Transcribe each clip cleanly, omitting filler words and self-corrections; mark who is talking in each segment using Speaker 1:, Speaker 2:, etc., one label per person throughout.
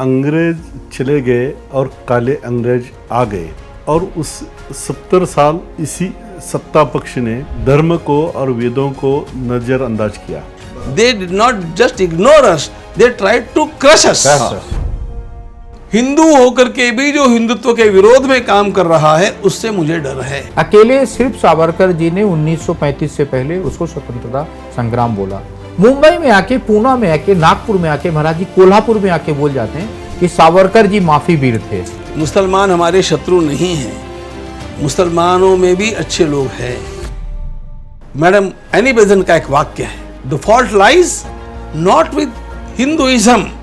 Speaker 1: अंग्रेज चले गए और काले अंग्रेज आ गए और उस 70 साल इसी सत्ता पक्ष ने धर्म को और वेदों को नजरअंदाज किया।
Speaker 2: They did not just ignore us, they tried to crush us. Hindu होकर के भी जो हिंदुत्व के विरोध में काम कर रहा है उससे मुझे डर है।
Speaker 3: अकेले सिर्फ सावरकर जी ने 1935 से पहले उसको स्वतंत्रता संग्राम बोला। मुंबई में आके, पूना में आके, नागपुर में आके, महाराज जी कोल्हापुर में आके बोल जाते हैं कि सावरकर जी माफी वीर थे।
Speaker 2: मुसलमान हमारे शत्रु नहीं हैं, मुसलमानों में भी अच्छे लोग हैं। मैडम एनी बेज़ंट का एक वाक्य है, the fault lies not with Hinduism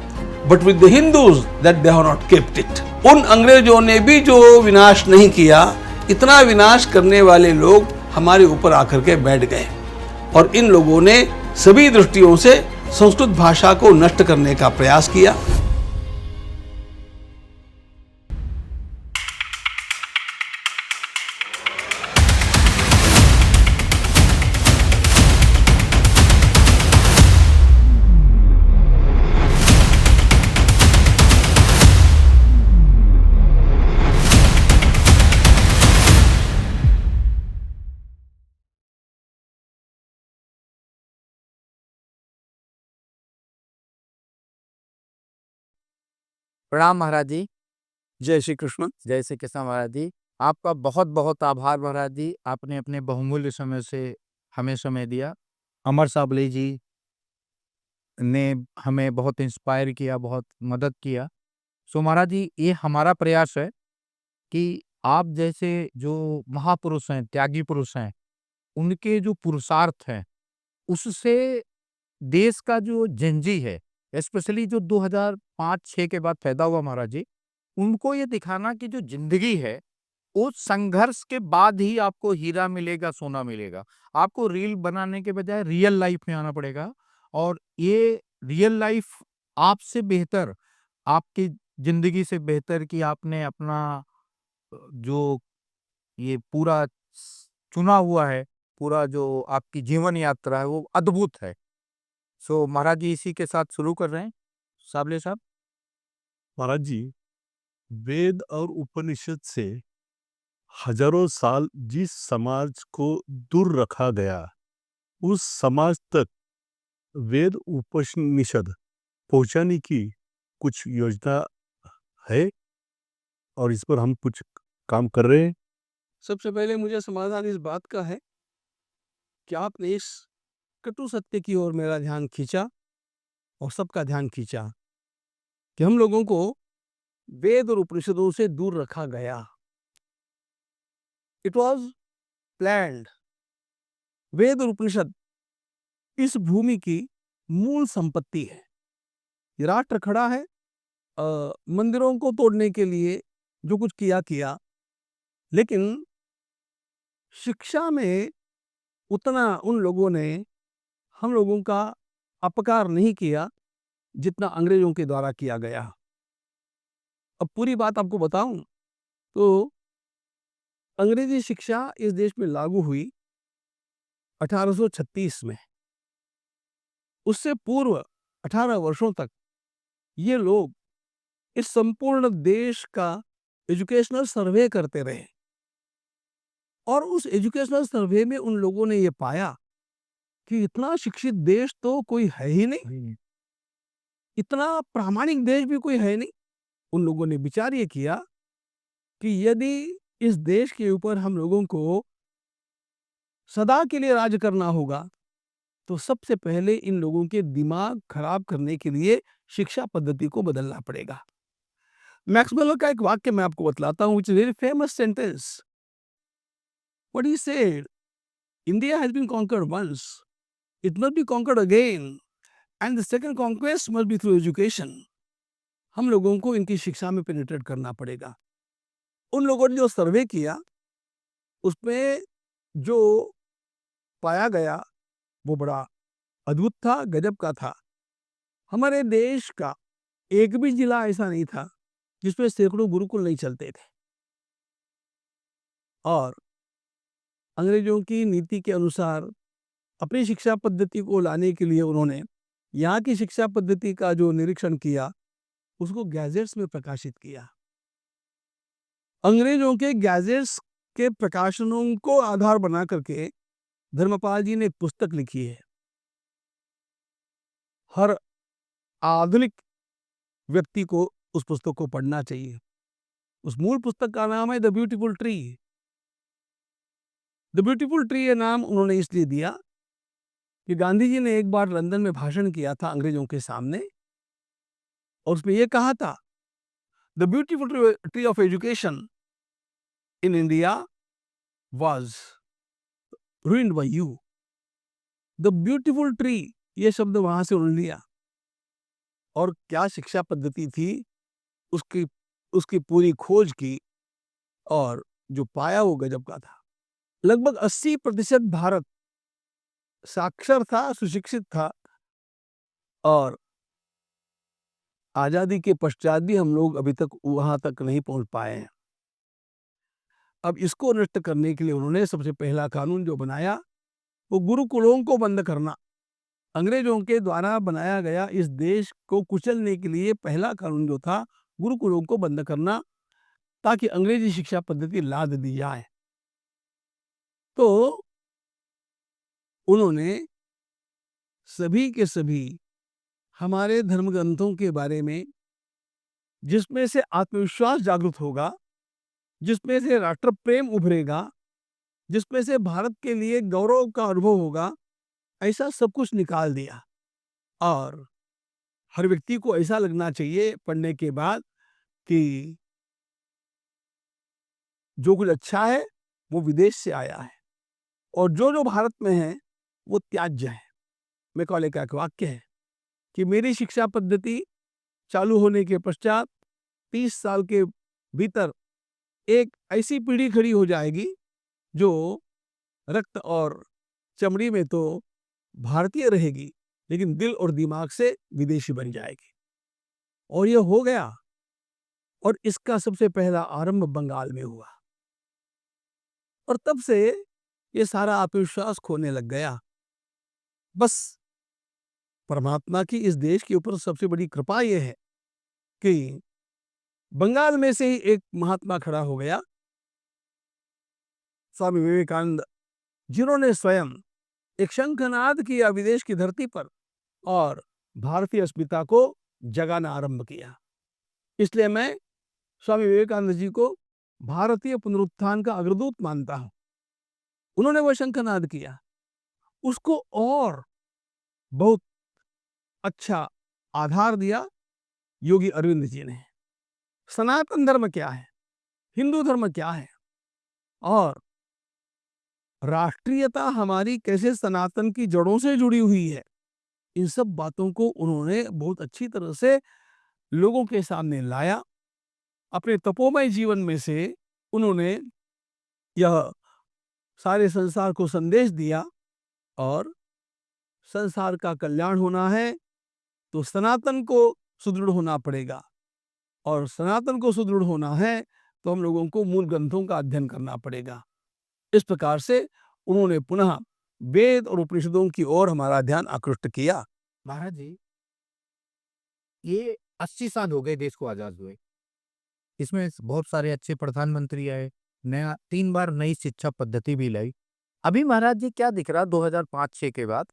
Speaker 2: but with the Hindus that they have not kept it. उन अंग्रेजों ने भी जो विनाश नहीं किया, इतना विनाश करने वाले लोग हमारे ऊपर आकर के बैठ गए और इन लोगों ने सभी दृष्टियों से संस्कृत भाषा को नष्ट करने का प्रयास किया।
Speaker 3: प्रणाम महाराज जी।
Speaker 2: जय श्री कृष्ण।
Speaker 3: जय श्री कृष्ण महाराज जी। आपका बहुत बहुत आभार महाराज जी, आपने अपने बहुमूल्य समय से हमें समय दिया। अमर साबले जी ने हमें बहुत इंस्पायर किया, बहुत मदद किया। सो महाराज जी, ये हमारा प्रयास है कि आप जैसे जो महापुरुष हैं, त्यागी पुरुष हैं, उनके जो पुरुषार्थ हैं उससे देश का जो जेनजी है, स्पेशली जो 2005-6 के बाद पैदा हुआ महाराज जी, उनको ये दिखाना कि जो जिंदगी है वो संघर्ष के बाद ही आपको हीरा मिलेगा, सोना मिलेगा। आपको रील बनाने के बजाय रियल लाइफ में आना पड़ेगा और ये रियल लाइफ आपसे बेहतर, आपकी जिंदगी से बेहतर कि आपने अपना जो ये पूरा चुना हुआ है, पूरा जो आपकी जीवन यात्रा है वो अद्भुत है। सो महाराज जी, इसी के साथ शुरू कर रहे हैं। साबले साहब।
Speaker 1: महाराज जी, वेद और उपनिषद से हजारों साल जिस समाज को दूर रखा गया, उस समाज तक वेद उपनिषद पहुंचाने की कुछ योजना है और इस पर हम कुछ काम कर रहे हैं।
Speaker 2: सबसे पहले मुझे समाधान इस बात का है कि आपने इस कटु सत्य की ओर मेरा ध्यान खींचा और सबका ध्यान खींचा कि हम लोगों को वेद और उपनिषदों से दूर रखा गया। It was planned. वेद और उपनिषद इस भूमि की मूल संपत्ति है। ये राष्ट्र खड़ा है मंदिरों को तोड़ने के लिए, जो कुछ किया, लेकिन शिक्षा में उतना उन लोगों ने हम लोगों का अपकार नहीं किया जितना अंग्रेजों के द्वारा किया गया। अब पूरी बात आपको बताऊं तो अंग्रेजी शिक्षा इस देश में लागू हुई 1836 में। उससे पूर्व 18 वर्षों तक ये लोग इस संपूर्ण देश का एजुकेशनल सर्वे करते रहे और उस एजुकेशनल सर्वे में उन लोगों ने ये पाया कि इतना शिक्षित देश तो कोई है ही नहीं, इतना प्रामाणिक देश भी कोई है नहीं। उन लोगों ने विचार ये किया कि यदि इस देश के ऊपर हम लोगों को सदा के लिए राज करना होगा तो सबसे पहले इन लोगों के दिमाग खराब करने के लिए शिक्षा पद्धति को बदलना पड़ेगा। मैक्स वेल का एक वाक्य मैं आपको बतलाता हूं, which is very famous sentence. What he said, India has been conquered once, it must be conquered again and the second conquest must be through education. हम लोगों को इनकी शिक्षा में पेनिट्रेट करना पड़ेगा। उन लोगों ने जो सर्वे किया उसमें जो पाया गया वो बड़ा अद्भुत था, गजब का था। हमारे देश का एक भी जिला ऐसा नहीं था जिसमें सैकड़ों गुरुकुल नहीं चलते थे और अंग्रेजों की नीति के अनुसार अपनी शिक्षा पद्धति को लाने के लिए उन्होंने यहाँ की शिक्षा पद्धति का जो निरीक्षण किया उसको गैजेट्स में प्रकाशित किया। अंग्रेजों के गैजेट्स के प्रकाशनों को आधार बना करके धर्मपाल जी ने एक पुस्तक लिखी है। हर आधुनिक व्यक्ति को उस पुस्तक को पढ़ना चाहिए। उस मूल पुस्तक का नाम है the beautiful tree. The beautiful tree ये नाम उन्होंने इसलिए दिया कि गांधी जी ने एक बार लंदन में भाषण किया था अंग्रेजों के सामने, और उसमें यह कहा था, the beautiful tree of education in India was ruined by you. The beautiful tree, ये शब्द वहां से उन्होंने लिया। और क्या शिक्षा पद्धति थी उसकी उसकी पूरी खोज की, और जो पाया वो गजब का था। लगभग 80% भारत साक्षर था, सुशिक्षित था, और आजादी के पश्चात भी हम लोग अभी तक वहां तक नहीं पहुंच पाए हैं। अब इसको नष्ट करने के लिए उन्होंने सबसे पहला कानून जो बनाया वो गुरुकुलों को बंद करना। अंग्रेजों के द्वारा बनाया गया इस देश को कुचलने के लिए पहला कानून जो था, गुरुकुलों को बंद करना, ताकि अंग्रेजी शिक्षा पद्धति लाद दी जाए। तो उन्होंने सभी के सभी हमारे धर्म ग्रंथों के बारे में, जिसमें से आत्मविश्वास जागृत होगा, जिसमें से राष्ट्र प्रेम उभरेगा, जिसमें से भारत के लिए गौरव का अनुभव होगा, ऐसा सब कुछ निकाल दिया। और हर व्यक्ति को ऐसा लगना चाहिए पढ़ने के बाद कि जो कुछ अच्छा है वो विदेश से आया है, और जो भारत में है वो त्याज्य है। मैकॉले का एक वाक्य है कि मेरी शिक्षा पद्धति चालू होने के पश्चात 30 साल के भीतर एक ऐसी पीढ़ी खड़ी हो जाएगी जो रक्त और चमड़ी में तो भारतीय रहेगी, लेकिन दिल और दिमाग से विदेशी बन जाएगी। और यह हो गया, और इसका सबसे पहला आरंभ बंगाल में हुआ, और तब से ये सारा आत्मविश्वास खोने लग गया। बस परमात्मा की इस देश के ऊपर सबसे बड़ी कृपा यह है कि बंगाल में से ही एक महात्मा खड़ा हो गया, स्वामी विवेकानंद, जिन्होंने स्वयं एक शंखनाद किया विदेश की धरती पर और भारतीय अस्मिता को जगाना आरंभ किया। इसलिए मैं स्वामी विवेकानंद जी को भारतीय पुनरुत्थान का अग्रदूत मानता हूं। उन्होंने वह शंखनाद किया, उसको और बहुत अच्छा आधार दिया योगी अरविंद जी ने। सनातन धर्म क्या है, हिंदू धर्म क्या है, और राष्ट्रीयता हमारी कैसे सनातन की जड़ों से जुड़ी हुई है, इन सब बातों को उन्होंने बहुत अच्छी तरह से लोगों के सामने लाया। अपने तपोमय जीवन में से उन्होंने यह सारे संसार को संदेश दिया, और संसार का कल्याण होना है तो सनातन को सुदृढ़ होना पड़ेगा, और सनातन को सुदृढ़ होना है तो हम लोगों को मूल ग्रंथों का अध्ययन करना पड़ेगा। इस प्रकार से उन्होंने पुनः वेद और उपनिषदों की ओर हमारा ध्यान आकृष्ट किया।
Speaker 3: महाराज जी, ये 80 साल हो गए देश को आजाद हुए। इसमें बहुत सारे अच्छे प्रधानमंत्री आए, 3 बार नई शिक्षा पद्धति भी लाई। अभी महाराज जी क्या दिख रहा 2005-6 के बाद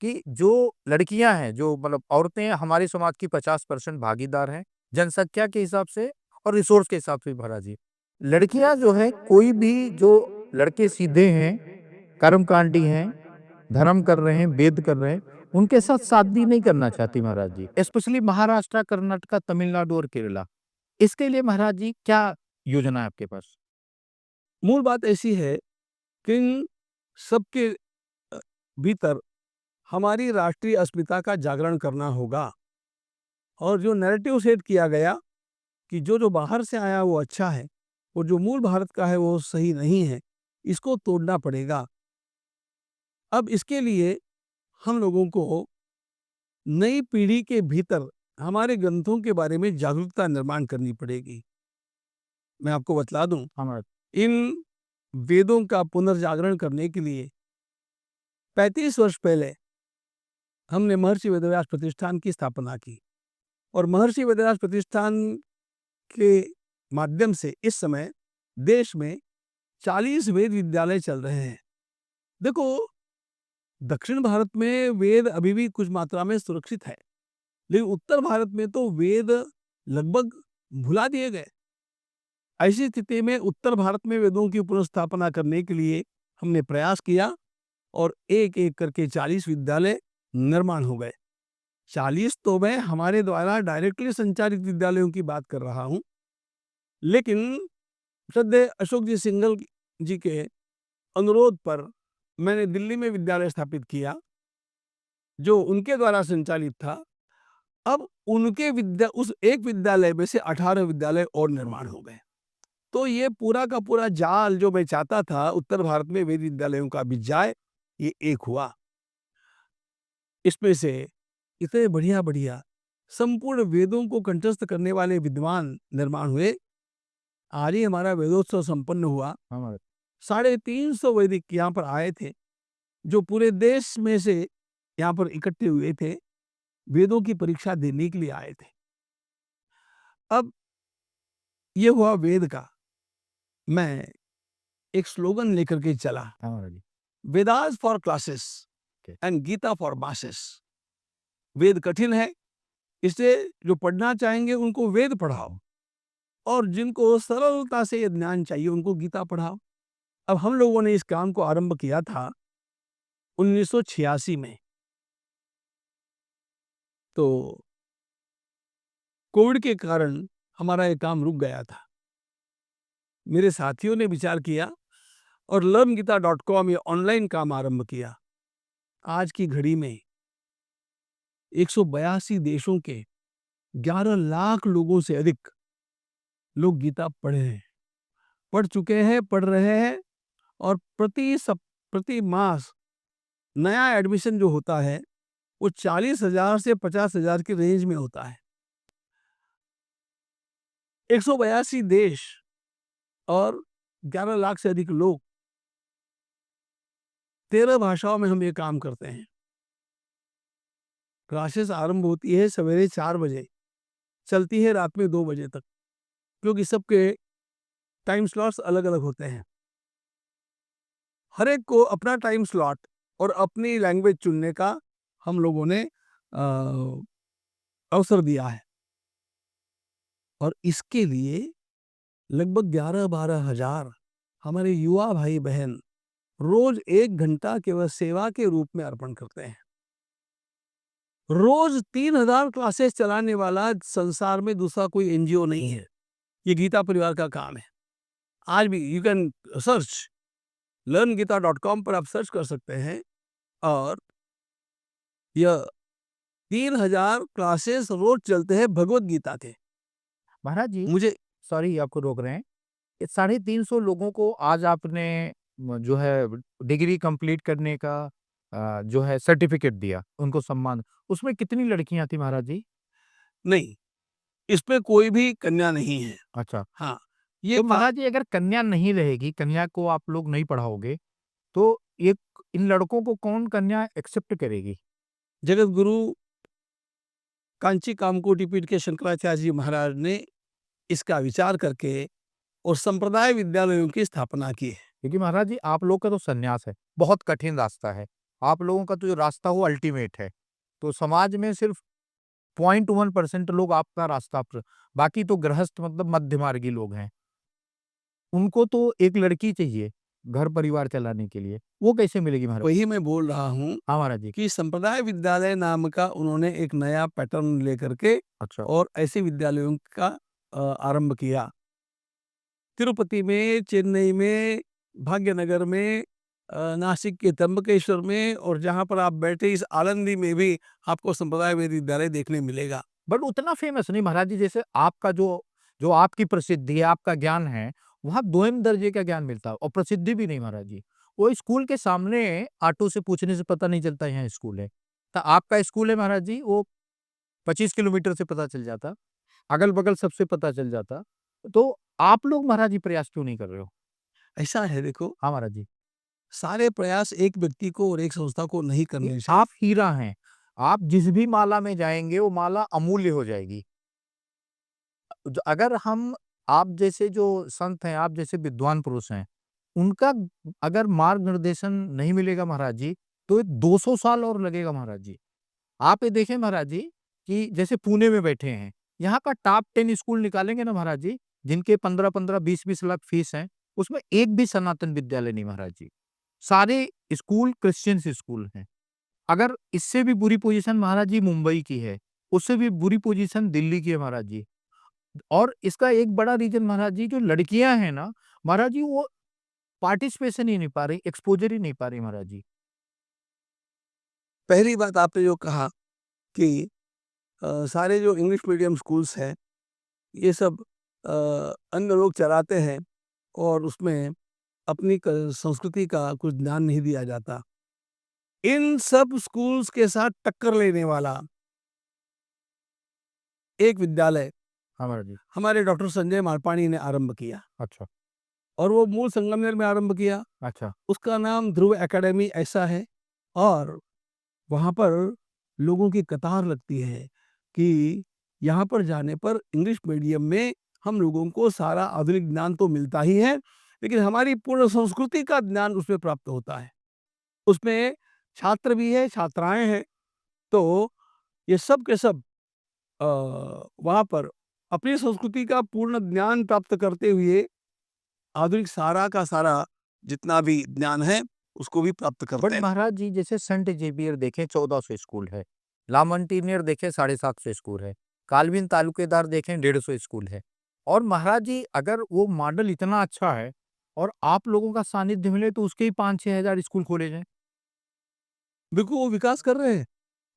Speaker 3: कि जो लड़कियां हैं, जो मतलब औरतें हैं, हमारे समाज की 50% भागीदार हैं जनसंख्या के हिसाब से और रिसोर्स के हिसाब से। महाराज जी, लड़कियां जो है, कोई भी जो लड़के सीधे हैं, कर्मकांडी हैं, धर्म कर रहे हैं, वेद कर रहे हैं, उनके साथ शादी नहीं करना चाहती महाराज जी। स्पेशली महाराष्ट्र, कर्नाटक, तमिलनाडु और केरला। इसके लिए महाराज जी क्या योजना है आपके पास?
Speaker 2: मूल बात ऐसी है कि इन सबके भीतर हमारी राष्ट्रीय अस्मिता का जागरण करना होगा, और जो नैरेटिव सेट किया गया कि जो बाहर से आया वो अच्छा है और जो मूल भारत का है वो सही नहीं है, इसको तोड़ना पड़ेगा। अब इसके लिए हम लोगों को नई पीढ़ी के भीतर हमारे ग्रंथों के बारे में जागरूकता निर्माण करनी पड़ेगी। मैं आपको बतला दूं, इन वेदों का पुनर्जागरण करने के लिए 35 वर्ष पहले हमने महर्षि वेदव्यास प्रतिष्ठान की स्थापना की, और महर्षि वेदव्यास प्रतिष्ठान के माध्यम से इस समय देश में 40 वेद विद्यालय चल रहे हैं। देखो, दक्षिण भारत में वेद अभी भी कुछ मात्रा में सुरक्षित है, लेकिन उत्तर भारत में तो वेद लगभग भुला दिए गए। ऐसी स्थिति में उत्तर भारत में वेदों की पुनर्स्थापना करने के लिए हमने प्रयास किया और एक एक करके 40 विद्यालय निर्माण हो गए। 40 तो मैं हमारे द्वारा डायरेक्टली संचालित विद्यालयों की बात कर रहा हूं, लेकिन श्रद्धेय अशोक जी सिंघल जी के अनुरोध पर मैंने दिल्ली में विद्यालय स्थापित किया जो उनके द्वारा संचालित था। अब उस एक विद्यालय में से 18 विद्यालय और निर्माण हो गए। तो ये पूरा का पूरा जाल जो मैं चाहता था उत्तर भारत में वेद विद्यालयों का भी जाए, ये एक हुआ। इसमें से इतने बढ़िया बढ़िया संपूर्ण वेदों को कंठस्थ करने वाले विद्वान निर्माण हुए। आज ही हमारा वेदोत्सव संपन्न हुआ। 350 वैदिक यहाँ पर आए थे, जो पूरे देश में से यहाँ पर इकट्ठे हुए थे, वेदों की परीक्षा देने के लिए आए थे। अब ये हुआ वेद का। मैं एक स्लोगन लेकर के चला, Vedas for classes and Gita for masses. वेद कठिन है, इसलिए जो पढ़ना चाहेंगे उनको वेद पढ़ाओ, और जिनको सरलता से ये ज्ञान चाहिए उनको गीता पढ़ाओ। अब हम लोगों ने इस काम को आरंभ किया था 1986 में। तो कोविड के कारण हमारा ये काम रुक गया था। मेरे साथियों ने विचार किया और learngita.com ये ऑनलाइन काम आरंभ किया। आज की घड़ी में 182 देशों के 11 लाख लोगों से अधिक लोग गीता पढ़ चुके हैं, पढ़ रहे हैं, और प्रति मास नया एडमिशन जो होता है वो 40,000 से 50,000 की रेंज में होता है। 182 देश और 11 लाख से अधिक लोग, 13 भाषाओं में हम ये काम करते हैं। क्लासेस आरंभ होती है सवेरे 4 बजे, चलती है रात में 2 बजे तक, क्योंकि सबके टाइम स्लॉट्स अलग अलग होते हैं। हर एक को अपना टाइम स्लॉट और अपनी लैंग्वेज चुनने का हम लोगों ने अवसर दिया है, और इसके लिए लगभग 11-12 हजार हमारे युवा भाई बहन रोज 1 घंटा केवल सेवा के रूप में अर्पण करते हैं। रोज 3000 क्लासेस चलाने वाला संसार में दूसरा कोई एनजीओ नहीं है। ये गीता परिवार का काम है। आज भी यू कैन सर्च, learngita.com पर आप सर्च कर सकते हैं, और यह 3000 क्लासेस रोज चलते हैं भगवत गीता के।
Speaker 3: महाराज जी,
Speaker 2: मुझे
Speaker 3: सॉरी आपको रोक रहे हैं। 350 लोगों को आज आपने जो है डिग्री कंप्लीट करने का जो है सर्टिफिकेट दिया, उनको सम्मान। उसमें कितनी लड़कियां थी महाराज जी?
Speaker 2: नहीं, इसमें कोई भी कन्या नहीं है।
Speaker 3: अच्छा,
Speaker 2: हाँ, ये
Speaker 3: तो महाराज जी अगर कन्या नहीं रहेगी, कन्या को आप लोग नहीं पढ़ाओगे, तो ये इन लड़कों को कौन कन्या एक्सेप्ट करेगी?
Speaker 2: जगत गुरु कांची कामकोटि पीठ के शंकराचार्य जी महाराज ने इसका विचार करके और संप्रदाय विद्यालयों की स्थापना की है।
Speaker 3: क्योंकि महाराज जी आप लोग का तो सन्यास है, बहुत कठिन रास्ता है। आप लोगों का तो जो रास्ता वो अल्टीमेट है। तो समाज में सिर्फ 0.1% लोग आपका रास्ता पर, बाकी तो गृहस्थ मतलब मध्यमार्गी लोग हैं। उनको तो एक लड़की चाहिए घर परिवार चलाने के लिए, वो कैसे मिलेगी महाराज?
Speaker 2: वही मैं बोल रहा हूँ
Speaker 3: हाँ महाराज जी।
Speaker 2: कि संप्रदाय विद्यालय नाम का उन्होंने एक नया पैटर्न लेकर के
Speaker 3: अच्छा,
Speaker 2: और ऐसे विद्यालयों का आरंभ किया। तिरुपति में, चेन्नई में, भाग्यनगर में, नासिक के त्र्यंबकेश्वर में, और जहाँ पर आप बैठे इस आलंदी में भी आपको संप्रदाय वेद विद्यालय देखने मिलेगा।
Speaker 3: बट उतना फेमस नहीं महाराज जी, जैसे आपका जो आपकी प्रसिद्धि है, आपका ज्ञान है, वहाँ दोयम दर्जे का ज्ञान मिलता है और प्रसिद्धि भी नहीं महाराज जी। वो स्कूल के सामने ऑटो से पूछने से पता नहीं चलता यहाँ स्कूल है। तो आपका स्कूल है महाराज जी, वो 25 किलोमीटर से पता चल जाता, अगल-बगल सबसे पता चल जाता। तो आप लोग महाराज जी प्रयास क्यों नहीं कर रहे हो?
Speaker 2: ऐसा है, देखो,
Speaker 3: हाँ महाराज जी।
Speaker 2: सारे प्रयास एक व्यक्ति को और एक संस्था को नहीं करने चाहिए।
Speaker 3: आप हीरा हैं, आप जिस भी माला में जाएँगे वो माला अमूल्य हो जाएगी। अगर हम आप जैसे जो संत हैं, आप जैसे विद्वान पुरुष हैं, उनका अगर मार्गनिर्देशन नहीं मिलेगा महाराज जी, तो ये 200 साल और लगेगा महाराज जी। आप ये देखें महाराज जी कि जैसे पुणे में बैठे हैं, यहाँ का टॉप 10 स्कूल निकालेंगे ना महाराज जी, जिनके 15-15, 20-20 लाख फीस है, उसमें एक भी सनातन विद्यालय नहीं महाराज जी। सारे स्कूल क्रिश्चियन स्कूल हैं। अगर इससे भी बुरी पोजीशन महाराज जी मुंबई की है, उससे भी बुरी पोजीशन दिल्ली की है महाराज जी। और इसका एक बड़ा रीज़न महाराज जी जो लड़कियाँ हैं ना, महाराज जी वो पार्टिसिपेशन ही नहीं पा रही, एक्सपोज़र ही नहीं पा रही महाराज जी।
Speaker 2: पहली बात आपने जो कहा कि सारे जो इंग्लिश मीडियम स्कूल्स हैं, ये सब अन्य लोग चलाते हैं और उसमें अपनी संस्कृति का कुछ ध्यान नहीं दिया जाता। इन सब स्कूल्स के साथ टक्कर लेने वाला एक विद्यालय
Speaker 3: हाँ महाराज जी।
Speaker 2: हमारे डॉक्टर संजय मारपाणी ने आरंभ किया
Speaker 3: अच्छा,
Speaker 2: और वो मूल संगमनेर में आरंभ किया।
Speaker 3: अच्छा।
Speaker 2: उसका नाम ध्रुव एकेडमी ऐसा है और वहाँ पर लोगों की कतार लगती है कि यहाँ पर जाने पर इंग्लिश मीडियम में हम लोगों को सारा आधुनिक ज्ञान तो मिलता ही है, लेकिन हमारी पूर्ण संस्कृति का ज्ञान उसमें प्राप्त होता है। उसमें छात्र भी है, छात्राएँ हैं, तो ये सब के सब वहाँ पर अपनी संस्कृति का पूर्ण ज्ञान प्राप्त करते हुए आधुनिक सारा का सारा जितना भी ज्ञान है, उसको भी प्राप्त
Speaker 3: बट
Speaker 2: करते हैं।
Speaker 3: महाराज जी जैसे सेंट जेवियर देखें 1400 स्कूल है, लामंटीनियर देखें 750 स्कूल है, काल्विन तालुकेदार देखें 150 स्कूल है। और महाराज जी अगर वो मॉडल इतना अच्छा है और आप लोगों का सानिध्य मिले तो उसके ही 5-6 हज़ार स्कूल खोले जाएँ।
Speaker 2: बिल्कुल, वो विकास कर रहे हैं।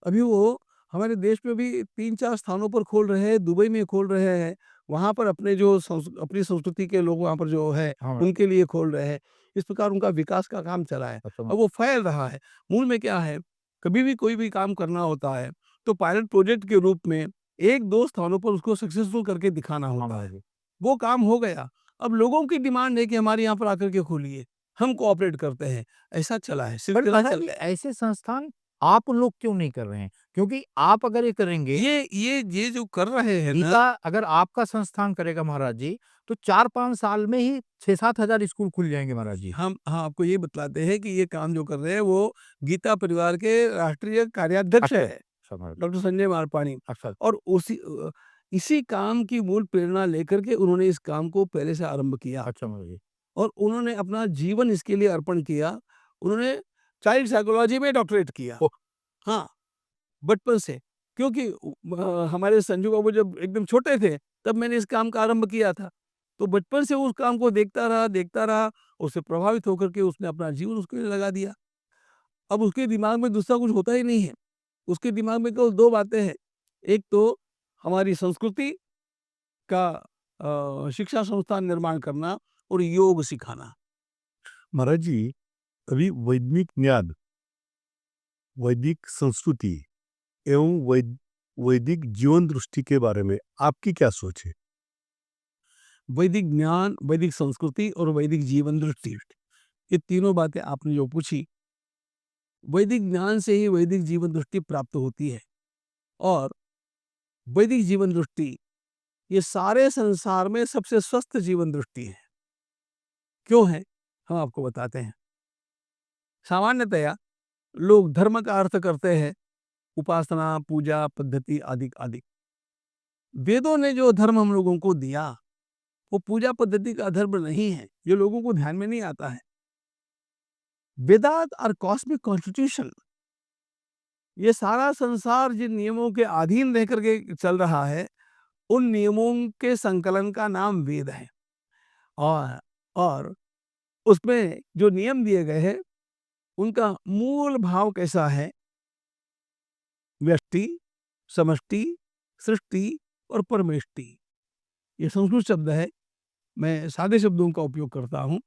Speaker 2: अभी वो हमारे देश में भी 3-4 स्थानों पर खोल रहे हैं, दुबई में खोल रहे हैं। वहाँ पर अपने जो अपनी संस्कृति के लोग वहाँ पर जो है,
Speaker 3: हाँ,
Speaker 2: उनके लिए खोल रहे हैं। इस प्रकार उनका विकास का काम चला है
Speaker 3: अच्छा
Speaker 2: और वो फैल रहा है। मूल में क्या है, कभी भी कोई भी काम करना होता है, तो पायलट प्रोजेक्ट के रूप में 1-2 स्थानों पर उसको सक्सेसफुल करके दिखाना
Speaker 3: हाँ
Speaker 2: होता है।
Speaker 3: महाराज जी।
Speaker 2: वो काम हो गया। अब लोगों की डिमांड है कि हमारे यहाँ पर आकर के खोलिए, हम कोऑपरेट करते हैं। ऐसा चला है,
Speaker 3: बट
Speaker 2: सिलसिला
Speaker 3: महाराज
Speaker 2: चल
Speaker 3: जी ऐसे संस्थान आप लोग क्यों नहीं कर रहे हैं? क्योंकि आप अगर ये करेंगे
Speaker 2: ये जो कर रहे हैं ना,
Speaker 3: गीता अगर आपका संस्थान करेगा महाराज जी, तो 4-5 साल में ही 6-7 हज़ार स्कूल खुल जाएँगे महाराज जी।
Speaker 2: हम आपको ये बतलाते हैं कि ये काम जो कर रहे हैं वो गीता परिवार के राष्ट्रीय कार्याध्यक्ष
Speaker 3: अच्छा,
Speaker 2: है,
Speaker 3: अच्छा महाराज जी।
Speaker 2: डॉक्टर संजय मारपाणी।
Speaker 3: अच्छा,
Speaker 2: और इसी काम की मूल प्रेरणा लेकर के उन्होंने इस काम को पहले से आरंभ किया
Speaker 3: अच्छा महाराज जी।
Speaker 2: और उन्होंने अपना जीवन इसके लिए अर्पण किया। उन्होंने चाइल्ड साइकोलॉजी में डॉक्टरेट किया।
Speaker 3: ओह!
Speaker 2: हाँ, बचपन से, क्योंकि हमारे संजू बाबू जब एकदम छोटे थे, तब मैंने इस काम का आरंभ किया था। तो बचपन से उस काम को देखता रहा, उससे प्रभावित होकर के उसने अपना जीवन उसके लिए लगा दिया। अब उसके दिमाग में दूसरा कुछ होता ही नहीं है। उसके दिमाग में केवल 2 बातें हैं। एक तो हमारी संस्कृति का शिक्षा संस्थान निर्माण करना और योग सिखाना।
Speaker 1: महाराज जी, अभी वैदिक ज्ञान, वैदिक संस्कृति एवं वैदिक जीवन दृष्टि के बारे में आपकी क्या सोच है?
Speaker 2: वैदिक ज्ञान, वैदिक संस्कृति और वैदिक जीवन दृष्टि, ये तीनों बातें आपने जो पूछी, वैदिक ज्ञान से ही वैदिक जीवन दृष्टि प्राप्त होती है और वैदिक जीवन दृष्टि ये सारे संसार में सबसे स्वस्थ जीवन दृष्टि है। क्यों है? हम आपको बताते हैं। सामान्यतया लोग धर्म का अर्थ करते हैं उपासना, पूजा, पद्धति आदि आदि। वेदों ने जो धर्म हम लोगों को दिया, वो पूजा पद्धति का धर्म नहीं है, जो लोगों को ध्यान में नहीं आता है। वेदांत और कॉस्मिक कॉन्स्टिट्यूशन, ये सारा संसार जिन नियमों के अधीन रह करके चल रहा है, उन नियमों के संकलन का नाम वेद है। और उसमें जो नियम दिए गए हैं, उनका मूल भाव कैसा है? व्यष्टि, समष्टि, सृष्टि और परमेष्टि। ये संस्कृत शब्द है, मैं सादे शब्दों का उपयोग करता हूँ।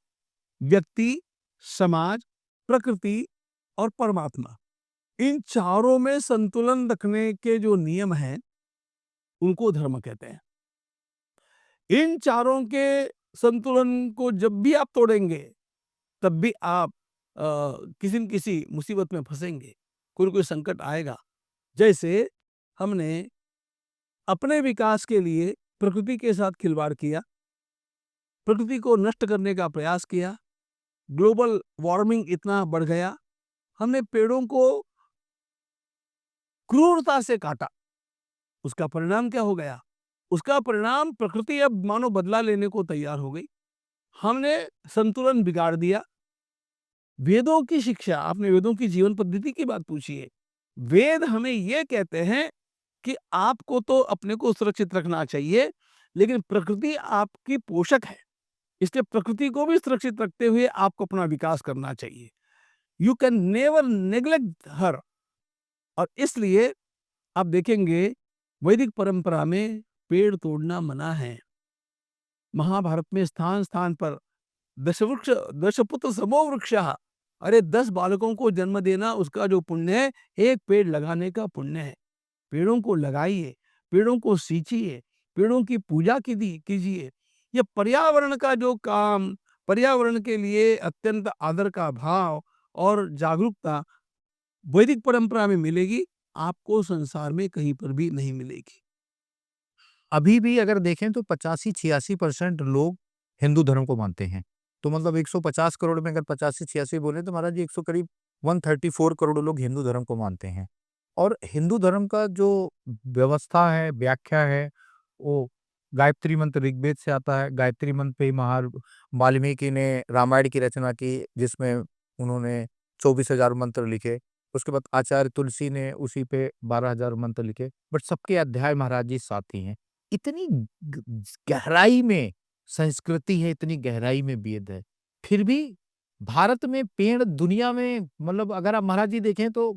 Speaker 2: व्यक्ति, समाज, प्रकृति और परमात्मा, इन चारों में संतुलन रखने के जो नियम हैं, उनको धर्म कहते हैं। इन चारों के संतुलन को जब भी आप तोड़ेंगे, तब भी आप किसी न किसी मुसीबत में फंसेंगे, कोई न कोई संकट आएगा। जैसे हमने अपने विकास के लिए प्रकृति के साथ खिलवाड़ किया, प्रकृति को नष्ट करने का प्रयास किया, ग्लोबल वार्मिंग इतना बढ़ गया, हमने पेड़ों को क्रूरता से काटा। उसका परिणाम क्या हो गया? उसका परिणाम प्रकृति अब मानो बदला लेने को तैयार हो गई। हमने संतुलन बिगाड़ दिया। वेदों की शिक्षा, आपने वेदों की जीवन पद्धति की बात पूछी है। वेद हमें यह कहते हैं कि आपको तो अपने को सुरक्षित रखना चाहिए, लेकिन प्रकृति आपकी पोषक है, इसलिए प्रकृति को भी सुरक्षित रखते हुए आपको अपना विकास करना चाहिए। यू कैन नेवर नेग्लेक्ट हर। और इसलिए आप देखेंगे वैदिक परंपरा में पेड़ तोड़ना मना है। महाभारत में स्थान स्थान पर दशवृक्ष दशपुत्र समो वृक्षः, अरे 10 बालकों को जन्म देना उसका जो पुण्य है, एक पेड़ लगाने का पुण्य है। पेड़ों को लगाइए, पेड़ों को सींचिए, पेड़ों की पूजा कीजिए। ये पर्यावरण का जो काम, पर्यावरण के लिए अत्यंत आदर का भाव और जागरूकता वैदिक परंपरा में मिलेगी, आपको संसार में कहीं पर भी नहीं मिलेगी।
Speaker 3: अभी भी अगर देखें तो 85-86% लोग हिंदू धर्म को मानते हैं। तो मतलब 150 करोड़ में अगर 85-86 बोले तो महाराज जी 100 करीब 134 करोड़ लोग हिंदू धर्म को मानते हैं। और हिंदू धर्म का जो व्यवस्था है, व्याख्या है, वो गायत्री मंत्र ऋग्वेद से आता है। गायत्री मंत्र पे ही वाल्मीकि ने रामायण की रचना की, जिसमें उन्होंने 24,000 मंत्र लिखे। उसके बाद आचार्य तुलसी ने उसी पे 12,000 मंत्र लिखे। बट सबके अध्याय महाराज जी साथ ही हैं। इतनी गहराई में संस्कृति है, इतनी गहराई में वेद है, फिर भी भारत में पेड़ दुनिया में, मतलब अगर आप महाराज जी देखें तो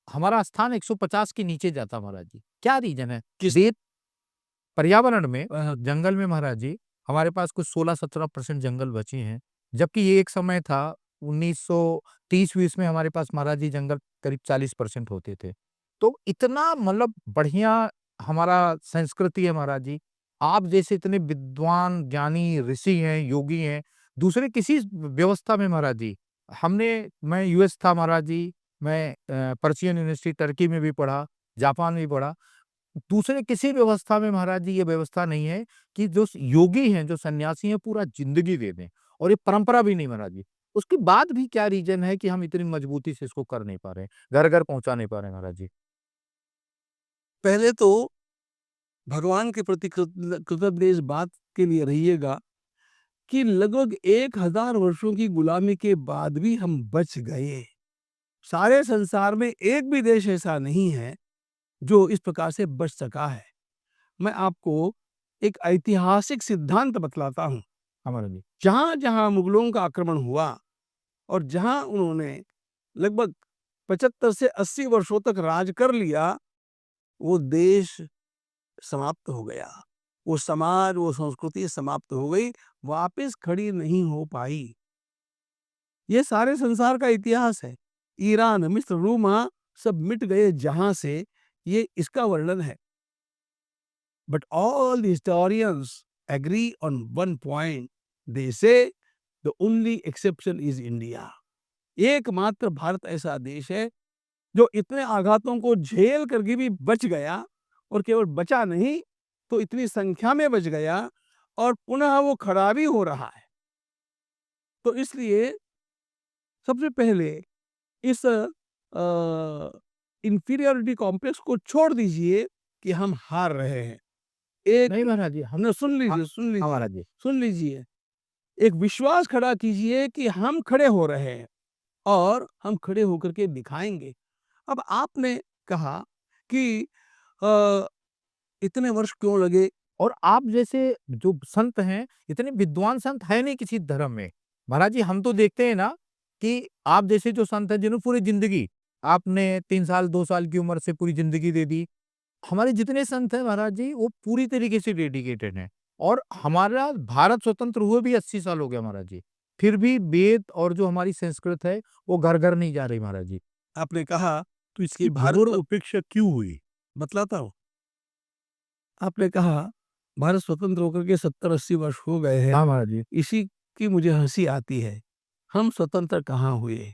Speaker 3: हमारा स्थान 150 के नीचे जाता महाराज जी। क्या रीजन है? वेद पर्यावरण में, जंगल में महाराज जी हमारे पास कुछ 16-17% जंगल बचे हैं, जबकि ये एक समय था 1930-20 में हमारे पास महाराज जी जंगल करीब 40% होते थे। तो इतना मतलब बढ़िया हमारा संस्कृति है महाराज जी। आप जैसे इतने विद्वान ज्ञानी ऋषि हैं, योगी हैं, दूसरे किसी व्यवस्था में महाराज जी मैं यूएस था महाराज जी, मैं पर्शियन यूनिवर्सिटी टर्की में भी पढ़ा, जापान में भी पढ़ा। दूसरे किसी व्यवस्था में महाराज जी ये व्यवस्था नहीं है कि जो योगी हैं, जो सन्यासी हैं, पूरा जिंदगी दे दें। और ये परंपरा भी नहीं महाराज जी। उसके बाद भी क्या रीजन है कि हम इतनी मजबूती से इसको कर नहीं पा रहे हैं, घर घर पहुंचा नहीं पा रहे हैं महाराज जी?
Speaker 2: पहले तो भगवान के प्रति कृतज्ञ इस बात के लिए रहिएगा कि लगभग 1000 वर्षों की गुलामी के बाद भी हम बच गए। सारे संसार में एक भी देश ऐसा नहीं है जो इस प्रकार से बच सका है। मैं आपको एक ऐतिहासिक सिद्धांत बतलाता हूं।
Speaker 3: हमारा जी
Speaker 2: जहां जहां मुगलों का आक्रमण हुआ और जहां उन्होंने लगभग 75 से 80 वर्षों तक राज कर लिया, वो देश समाप्त हो गया, वो समाज, वो संस्कृति समाप्त हो गई, वापस खड़ी नहीं हो पाई। ये सारे संसार का इतिहास है। ईरान, मिस्र, रोमा सब मिट गए जहां से, ये इसका वर्णन है। But all the historians agree on one point, they say the only exception is India. एकमात्र भारत ऐसा देश है जो इतने आघातों को झेल करके भी बच गया, और केवल बचा नहीं तो इतनी संख्या में बच गया, और पुनः वो खड़ा भी हो रहा है। तो इसलिए सबसे पहले इस इंफीरियरिटी कॉम्प्लेक्स को छोड़ दीजिए कि हम हार रहे हैं। एक
Speaker 3: नहीं महाराज जी, हम
Speaker 2: हमने सुन लीजिए,
Speaker 3: हमारा जी
Speaker 2: सुन लीजिए। एक विश्वास खड़ा कीजिए कि हम खड़े हो रहे हैं और हम खड़े होकर के दिखाएंगे। अब आपने कहा कि अ, इतने वर्ष क्यों लगे?
Speaker 3: और आप जैसे जो संत हैं, इतने विद्वान संत है नहीं किसी धर्म में। महाराज जी हम तो देखते हैं ना कि आप जैसे जो संत हैं जिन्होंने पूरी जिंदगी, आपने 3 साल 2 साल की उम्र से पूरी जिंदगी दे दी। हमारे जितने संत हैं महाराज जी वो पूरी तरीके से डेडिकेटेड हैं। और हमारा भारत स्वतंत्र हुए भी 80 साल हो गया महाराज जी। फिर भी वेद और जो हमारी संस्कृत है वो घर-घर नहीं जा रही महाराज जी।
Speaker 2: आपने कहा
Speaker 1: तो इसकी
Speaker 2: भारत
Speaker 1: घोर उपेक्षा क्यों हुई?
Speaker 2: बतलाता हूं। आपने कहा भारत स्वतंत्र होकर के 70-80 वर्ष हो गए हैं।
Speaker 3: हाँ महाराज जी।
Speaker 2: इसी की मुझे हंसी आती है। हम स्वतंत्र कहाँ हुए?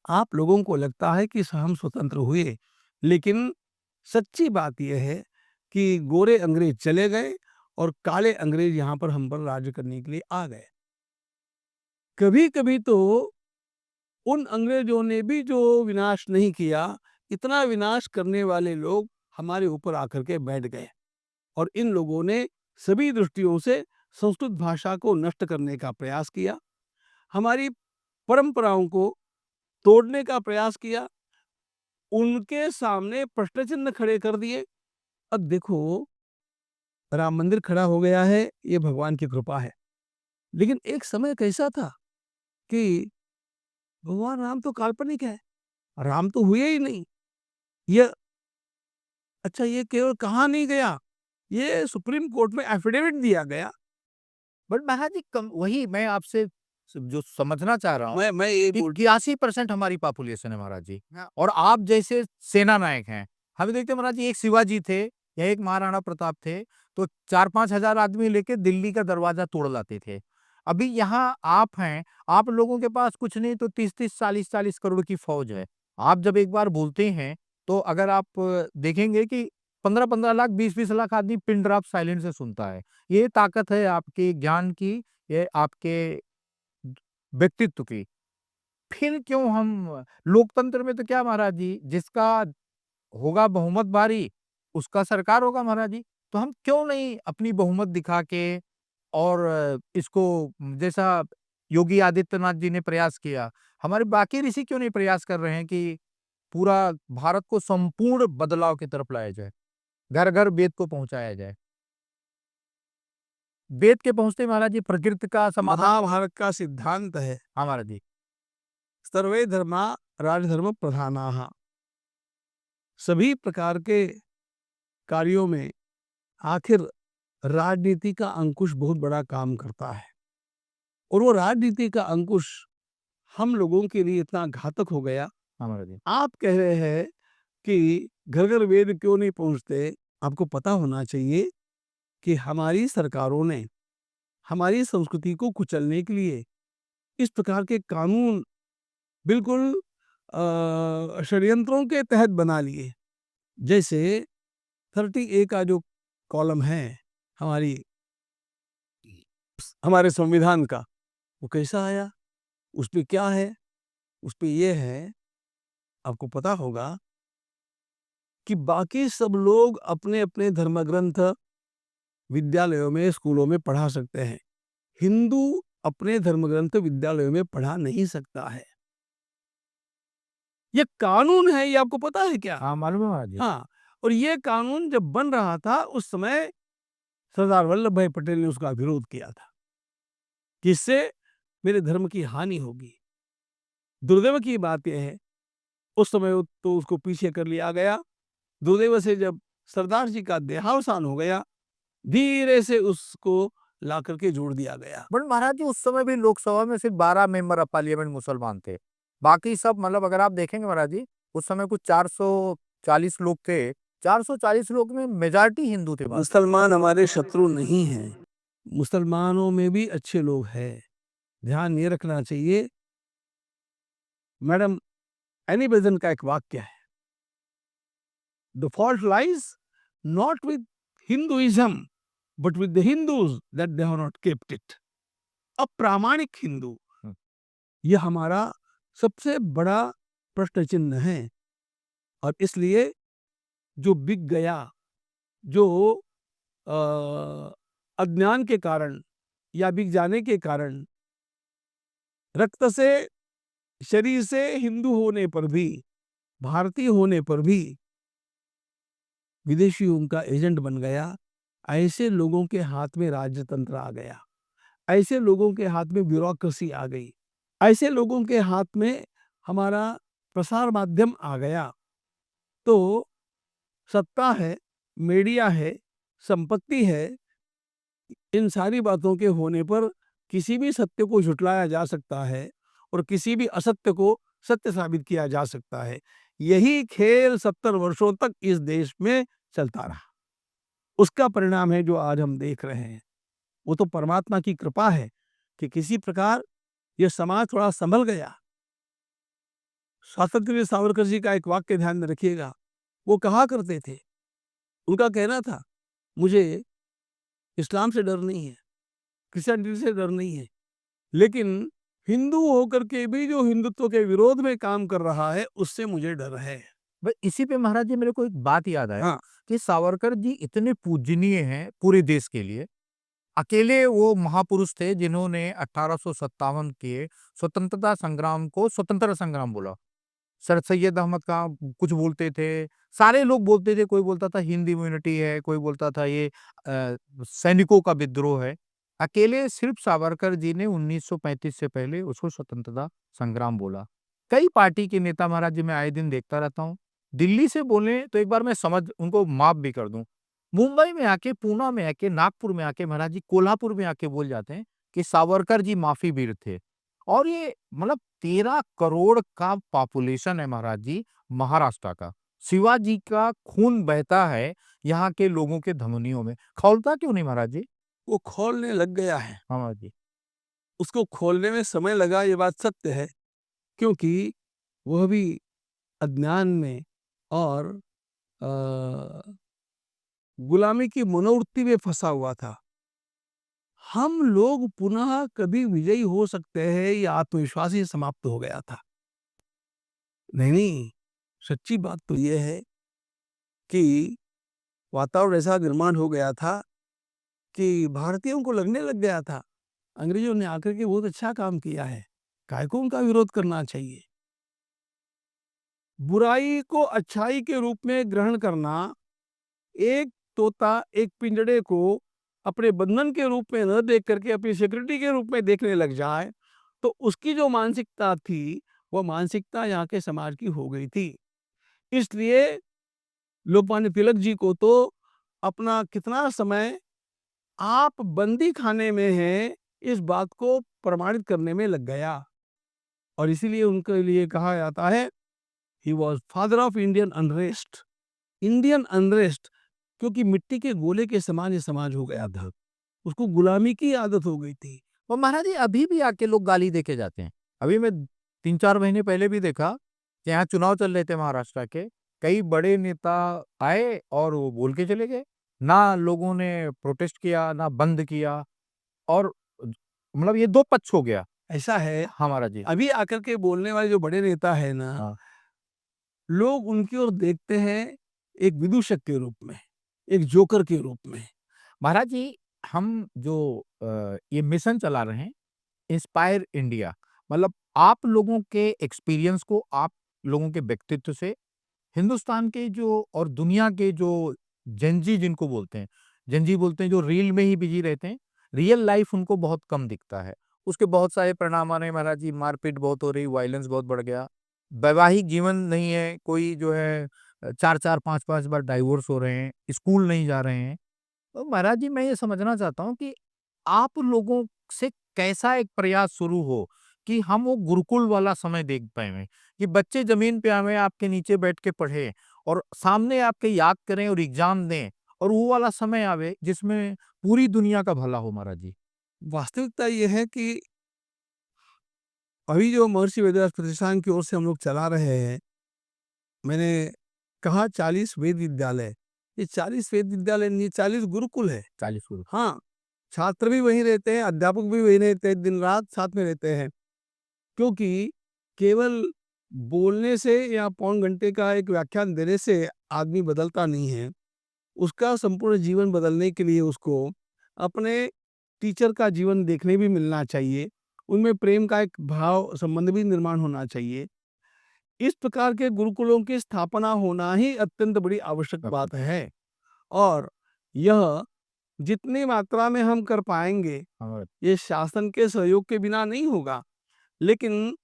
Speaker 2: आप लोगों को लगता है कि हम स्वतंत्र हुए, लेकिन सच्ची बात यह है कि गोरे अंग्रेज चले गए और काले अंग्रेज यहाँ पर हम पर राज्य करने के लिए आ गए। कभी कभी तो उन अंग्रेजों ने भी जो विनाश नहीं किया, इतना विनाश करने वाले लोग हमारे ऊपर आकर के बैठ गए और इन लोगों ने सभी दृष्टियों से संस्कृत भाषा को नष्ट करने का प्रयास किया, हमारी परंपराओं को तोड़ने का प्रयास किया, उनके सामने प्रश्न चिन्ह खड़े कर दिए। अब देखो, राम मंदिर खड़ा हो गया है, ये भगवान की कृपा है, लेकिन एक समय कैसा था कि भगवान राम तो काल्पनिक है, राम तो हुए ही नहीं। ये अच्छा, ये केवल कहा नहीं गया, ये सुप्रीम कोर्ट में एफिडेविट दिया गया।
Speaker 3: बट महाराज जी वही मैं आपसे जो समझना चाह रहा हूँ
Speaker 2: मैं ये
Speaker 3: कि
Speaker 2: बोल
Speaker 3: 81% हमारी पॉपुलेशन है महाराज जी, और आप जैसे सेना नायक हैं। हम देखते हैं महाराज जी, एक शिवाजी थे या एक महाराणा प्रताप थे, तो 4-5 हजार आदमी लेके दिल्ली का दरवाजा तोड़ लाते थे। अभी यहाँ आप हैं, आप लोगों के पास कुछ नहीं तो 30-30, 40-40 करोड़ की फौज है। आप जब एक बार बोलते हैं तो अगर आप देखेंगे कि 15-15 लाख, 20-20 लाख आदमी पिन ड्रॉप साइलेंस से सुनता है। ये ताकत है आपके ज्ञान की, ये आपके व्यक्तित्व की। फिर क्यों हम लोकतंत्र में तो क्या महाराज जी, जिसका होगा बहुमत भारी, उसका सरकार होगा महाराज जी। तो हम क्यों नहीं अपनी बहुमत दिखा के और इसको जैसा योगी आदित्यनाथ जी ने प्रयास किया, हमारे बाकी ऋषि क्यों नहीं प्रयास कर रहे हैं कि पूरा भारत को संपूर्ण बदलाव की तरफ लाया जाए, घर-घर वेद को पहुँचाया जाए। वेद के पहुँचते महाराज जी प्रकृति का समाधान।
Speaker 2: महाभारत का सिद्धांत है,
Speaker 3: हाँ महाराज जी।
Speaker 2: सर्वे धर्मा राजधर्म प्रधानाः। सभी प्रकार के कार्यों में आखिर राजनीति का अंकुश बहुत बड़ा काम करता है, और वो राजनीति का अंकुश हम लोगों के लिए इतना घातक हो गया।
Speaker 3: हाँ महाराज जी।
Speaker 2: आप कह रहे हैं कि घर घर वेद क्यों नहीं पहुंचते। आपको पता होना चाहिए कि हमारी सरकारों ने हमारी संस्कृति को कुचलने के लिए इस प्रकार के कानून बिल्कुल षड्यंत्रों के तहत बना लिए। जैसे 30A का जो कॉलम है हमारे संविधान का, वो कैसा आया, उस पे क्या है, उस पे ये है, आपको पता होगा कि बाकी सब लोग अपने अपने धर्म ग्रंथ विद्यालयों में, स्कूलों में पढ़ा सकते हैं, हिंदू अपने धर्म ग्रंथ विद्यालयों में पढ़ा नहीं सकता है। ये कानून है, ये आपको पता है क्या?
Speaker 3: हाँ मालूम है महाराज जी।
Speaker 2: हाँ, और ये कानून जब बन रहा था उस समय सरदार वल्लभ भाई पटेल ने उसका विरोध किया था कि इससे मेरे धर्म की हानि होगी। दुर्दैव की बात यह है, उस समय तो उसको पीछे कर लिया गया। दुर्दैव से जब सरदार जी का देहावसान हो गया, धीरे से उसको ला करके जोड़ दिया गया।
Speaker 3: बट महाराज जी उस समय भी लोकसभा में सिर्फ 12 मेंबर ऑफ पार्लियामेंट मुसलमान थे, बाकी सब मतलब अगर आप देखेंगे महाराज जी, उस समय कुछ 440 लोग थे, 440 लोग में मेजॉरिटी हिंदू थे।
Speaker 2: मुसलमान हमारे शत्रु नहीं हैं, मुसलमानों में भी अच्छे लोग हैं। ध्यान ये रखना चाहिए। मैडम एनी बेज़ंट का एक वाक्य है, the fault lies not with Hinduism but with the Hindus that they have not kept it. अप्रामाणिक हिंदू, ये हमारा सबसे बड़ा प्रश्न चिन्ह है। और इसलिए जो बिक गया, जो अज्ञान के कारण या बिक जाने के कारण, रक्त से, शरीर से हिंदू होने पर भी, भारतीय होने पर भी विदेशी उनका एजेंट बन गया, ऐसे लोगों के हाथ में राजतंत्र आ गया, ऐसे लोगों के हाथ में ब्यूरोक्रेसी आ गई, ऐसे लोगों के हाथ में हमारा प्रसार माध्यम आ गया। तो सत्ता है, मीडिया है, संपत्ति है, इन सारी बातों के होने पर किसी भी सत्य को झुटलाया जा सकता है और किसी भी असत्य को सत्य साबित किया जा सकता है। यही खेल 70 वर्षों तक इस देश में चलता रहा। उसका परिणाम है जो आज हम देख रहे हैं। वो तो परमात्मा की कृपा है कि किसी प्रकार यह समाज थोड़ा संभल गया। स्वातंत्र सावरकर जी का एक वाक्य ध्यान में रखिएगा, वो कहा करते थे, उनका कहना था, मुझे इस्लाम से डर नहीं है, क्रिश्चियनिटी से डर नहीं है, लेकिन हिंदू होकर के भी जो हिंदुत्व के विरोध में काम कर रहा है, उससे मुझे डर है।
Speaker 3: बस इसी पे महाराज जी मेरे को एक बात याद आया
Speaker 2: हाँ,
Speaker 3: कि सावरकर जी इतने पूजनीय हैं पूरे देश के लिए। अकेले वो महापुरुष थे जिन्होंने 1857 के स्वतंत्रता संग्राम को स्वतंत्रता संग्राम बोला। सर सैयद अहमद खां कुछ बोलते थे, सारे लोग बोलते थे, कोई बोलता था हिंद इम्यूनिटी है, कोई बोलता था ये सैनिकों का विद्रोह है। अकेले सिर्फ सावरकर जी ने 1935 से पहले उसको स्वतंत्रता संग्राम बोला। कई पार्टी के नेता महाराज जी मैं आए दिन देखता रहता हूँ, दिल्ली से बोले तो एक बार मैं समझ उनको माफ भी कर दूं, मुंबई में आके, पूना में आके, नागपुर में आके, महाराज जी कोल्हापुर में आके बोल जाते हैं कि सावरकर जी माफी वीर थे। और ये मतलब 13 करोड़ का पॉपुलेशन है महाराज जी महाराष्ट्र का। शिवाजी का खून बहता है यहाँ के लोगों के धमनियों में। खौलता क्यों नहीं महाराज जी?
Speaker 2: वो खोलने लग गया है।
Speaker 3: हाँ महाराज जी।
Speaker 2: उसको खोलने में समय लगा, ये बात सत्य है, क्योंकि वह भी अज्ञान में और गुलामी की मनोवृत्ति में फंसा हुआ था। हम लोग पुनः कभी विजयी हो सकते हैं, ये आत्मविश्वास ही समाप्त हो गया था। नहीं, सच्ची बात तो ये है कि वातावरण ऐसा निर्माण हो गया था कि भारतीयों को लगने लग गया था, अंग्रेजों ने आकर के बहुत अच्छा काम किया है, काहे को उनका विरोध करना चाहिए। बुराई को अच्छाई के रूप में ग्रहण करना, एक तोता एक पिंजड़े को अपने बंधन के रूप में न देख करके अपनी सिक्योरिटी के रूप में देखने लग जाए, तो उसकी जो मानसिकता थी, वह मानसिकता यहाँ के समाज की हो गई थी। इसलिए लोकमान्य तिलक जी को तो अपना कितना समय आप बंदी खाने में हैं, इस बात को प्रमाणित करने में लग गया। और इसीलिए उनके लिए कहा जाता है, he was father of Indian unrest. Indian unrest, क्योंकि मिट्टी के गोले के समान ये समाज हो गया था, उसको गुलामी की आदत हो गई थी।
Speaker 3: और महाराज जी अभी भी आके लोग गाली देके जाते हैं। अभी मैं 3-4 महीने पहले भी देखा कि यहाँ चुनाव चल रहे थे महाराष्ट्र के, कई बड़े नेता आए और वो बोल के चले गए। ना लोगों ने प्रोटेस्ट किया, ना बंद किया, और मतलब ये 2 पक्ष हो गया।
Speaker 2: ऐसा है,
Speaker 3: हाँ महाराज जी।
Speaker 2: अभी आकर के बोलने वाले जो बड़े नेता है ना,
Speaker 3: हाँ।
Speaker 2: लोग उनकी ओर देखते हैं एक विदूषक के रूप में, एक जोकर के रूप में।
Speaker 3: महाराज जी हम जो ये मिशन चला रहे हैं इंस्पायर इंडिया, मतलब आप लोगों के एक्सपीरियंस को, आप लोगों के व्यक्तित्व से हिंदुस्तान के जो और दुनिया के जो जेनजी जिनको बोलते हैं, जेनजी बोलते हैं जो रील में ही बिजी रहते हैं, रियल लाइफ उनको बहुत कम दिखता है। उसके बहुत सारे परिणाम आ रहे हैं महाराज जी, मारपीट बहुत हो रही, वायलेंस बहुत बढ़ गया, वैवाहिक जीवन नहीं है, कोई जो है 4-4 5-5 बार डाइवोर्स हो रहे हैं, स्कूल नहीं जा रहे हैं। तो महाराज जी मैं ये समझना चाहता हूँ कि आप लोगों से कैसा एक प्रयास शुरू हो कि हम वो गुरुकुल वाला समय देख पाए, कि बच्चे जमीन पे आवे, आपके नीचे बैठ के पढ़े और सामने आपके याद करें और एग्जाम दें, और वो वाला समय आवे जिसमें पूरी दुनिया का भला हो महाराज जी।
Speaker 2: वास्तविकता ये है कि अभी जो महर्षि वेदव्यास प्रतिष्ठान की ओर से हम लोग चला रहे हैं, मैंने कहा 40 वेद विद्यालय, ये 40 वेद विद्यालय नहीं, 40 गुरुकुल है।
Speaker 3: 40 गुरु।
Speaker 2: हाँ, छात्र भी वहीं रहते हैं, अध्यापक भी वहीं रहते हैं, दिन रात साथ में रहते हैं। क्योंकि केवल बोलने से या पौन घंटे का एक व्याख्यान देने से आदमी बदलता नहीं है। उसका संपूर्ण जीवन बदलने के लिए उसको अपने टीचर का जीवन देखने भी मिलना चाहिए, उनमें प्रेम का एक भाव संबंध भी निर्माण होना चाहिए। इस प्रकार के गुरुकुलों की स्थापना होना ही अत्यंत बड़ी आवश्यक बात है, और यह जितनी मात्रा में हम कर पाएंगे, ये शासन के सहयोग के बिना नहीं होगा, लेकिन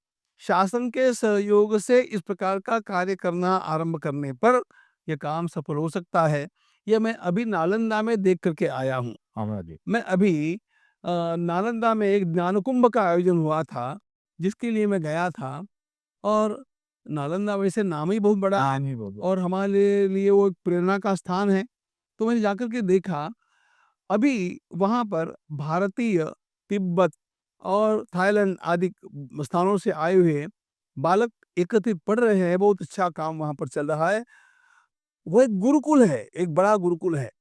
Speaker 2: शासन के सहयोग से इस प्रकार का कार्य करना आरंभ करने पर यह काम सफल हो सकता है। यह मैं अभी नालंदा में देख करके आया हूँ।
Speaker 3: महाराज जी।
Speaker 2: मैं अभी नालंदा में एक ज्ञानकुंभ का आयोजन हुआ था, जिसके लिए मैं गया था, और नालंदा वैसे नाम ही बहुत बड़ा
Speaker 3: हाँ, नहीं बोलो।
Speaker 2: और हमारे लिए वो एक प्रेरणा का स्थान है। तो मैंने जाकर के देखा, अभी वहाँ पर भारतीय, तिब्बत और थाईलैंड आदि स्थानों से आए हुए बालक एकत्रित पढ़ रहे हैं। बहुत अच्छा काम वहाँ पर चल रहा है। वो एक गुरुकुल है, एक बड़ा गुरुकुल है।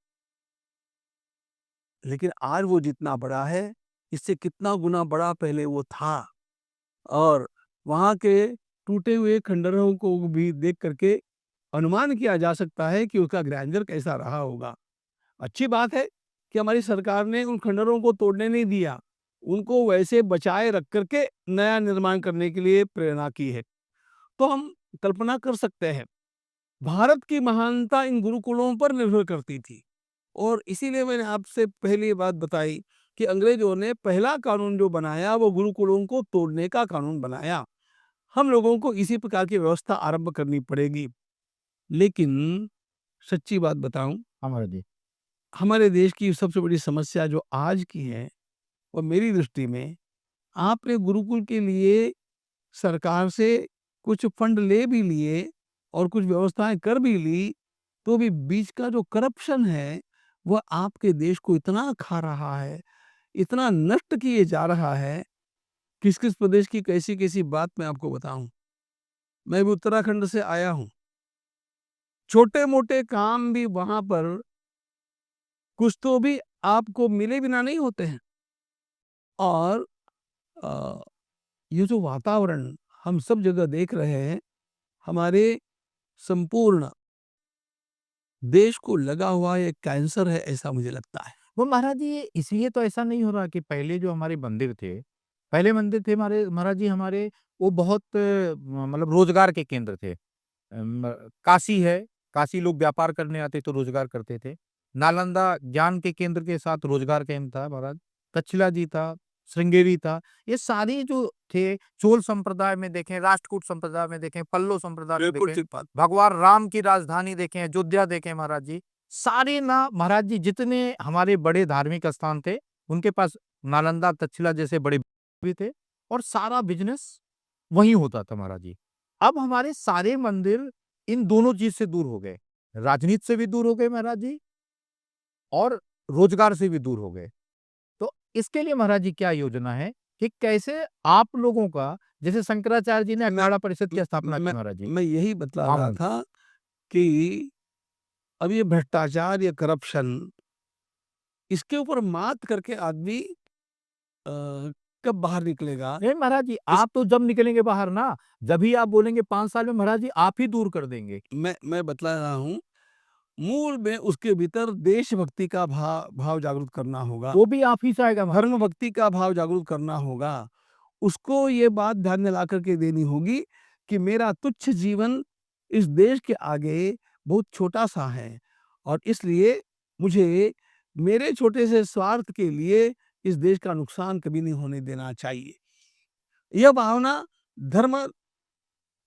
Speaker 2: लेकिन आज वो जितना बड़ा है, इससे कितना गुना बड़ा पहले वो था। और वहाँ के टूटे हुए खंडरों को भी देख करके अनुमान किया जा सकता है कि उसका ग्रैंडर कैसा रहा होगा। अच्छी बात है कि हमारी सरकार ने उन खंडरों को तोड़ने नहीं दिया, उनको वैसे बचाए रख करके नया निर्माण करने के लिए प्रेरणा की है। तो हम कल्पना कर सकते हैं, भारत की महानता इन गुरुकुलों पर निर्भर करती थी। और इसीलिए मैंने आपसे पहले ये बात बताई कि अंग्रेजों ने पहला कानून जो बनाया वो गुरुकुलों को तोड़ने का कानून बनाया। हम लोगों को इसी प्रकार की व्यवस्था आरंभ करनी पड़ेगी। लेकिन सच्ची बात बताऊं,
Speaker 3: हाँ महाराज जी।
Speaker 2: हमारे देश की सबसे बड़ी समस्या जो आज की है, वो मेरी दृष्टि में, आपने गुरुकुल के लिए सरकार से कुछ फंड ले भी लिए और कुछ व्यवस्थाएं कर भी ली, तो भी बीच का जो करप्शन है, वह आपके देश को इतना खा रहा है, इतना नष्ट किए जा रहा है। किस किस प्रदेश की कैसी कैसी बात मैं आपको बताऊं। मैं भी उत्तराखंड से आया हूं। छोटे मोटे काम भी वहां पर कुछ तो भी आपको मिले बिना नहीं होते हैं। और अ, ये जो वातावरण हम सब जगह देख रहे हैं, हमारे संपूर्ण देश को लगा हुआ एक कैंसर है, ऐसा मुझे लगता है।
Speaker 3: वो महाराज जी इसलिए तो ऐसा नहीं हो रहा कि पहले जो हमारे मंदिर थे, पहले मंदिर थे हमारे महाराज जी हमारे, वो बहुत मतलब रोजगार के केंद्र थे। काशी है, काशी लोग व्यापार करने आते तो रोजगार करते थे। नालंदा ज्ञान के केंद्र के साथ रोजगार केंद्र था महाराज। तक्षशिला जी था, श्रृंगेरी था, ये सारे जो थे, चोल संप्रदाय में देखें, राष्ट्रकूट संप्रदाय में देखें, पल्लव संप्रदाय में
Speaker 2: बिल्कुल
Speaker 3: देखें,
Speaker 2: ठीक बात।
Speaker 3: भगवान राम की राजधानी देखें, अयोध्या देखें महाराज जी, सारे ना महाराज जी जितने हमारे बड़े धार्मिक स्थान थे, उनके पास नालंदा, तक्षशिला जैसे बड़े भी थे और सारा बिजनेस वहीं होता था महाराज जी। अब हमारे सारे मंदिर इन दोनों चीज से दूर हो गए, राजनीति से भी दूर हो गए महाराज जी और रोजगार से भी दूर हो गए। तो इसके लिए महाराज जी क्या योजना है कि कैसे आप लोगों का, जैसे शंकराचार्य जी ने
Speaker 2: मैं
Speaker 3: अखाड़ा परिषद की स्थापना की
Speaker 2: मैं
Speaker 3: महाराज जी।
Speaker 2: मैं यही बतला
Speaker 3: हाँ
Speaker 2: रहा
Speaker 3: महाराज।
Speaker 2: था कि अब ये भ्रष्टाचार, ये करप्शन, इसके ऊपर मात करके आदमी कब बाहर निकलेगा।
Speaker 3: नहीं महाराज जी,
Speaker 2: इस
Speaker 3: आप तो जब निकलेंगे बाहर ना, जब आप बोलेंगे 5 साल में महाराज जी आप ही दूर कर देंगे।
Speaker 2: मैं बतला रहा हूँ, मूल में उसके भीतर देशभक्ति का भाव जागृत करना होगा,
Speaker 3: वो भी आप ही से आएगा महाराज।
Speaker 2: धर्म भक्ति का भाव जागृत करना होगा। उसको ये बात ध्यान में ला करके देनी होगी कि मेरा तुच्छ जीवन इस देश के आगे बहुत छोटा सा है, और इसलिए मुझे मेरे छोटे से स्वार्थ के लिए इस देश का नुकसान कभी नहीं होने देना चाहिए। यह भावना धर्म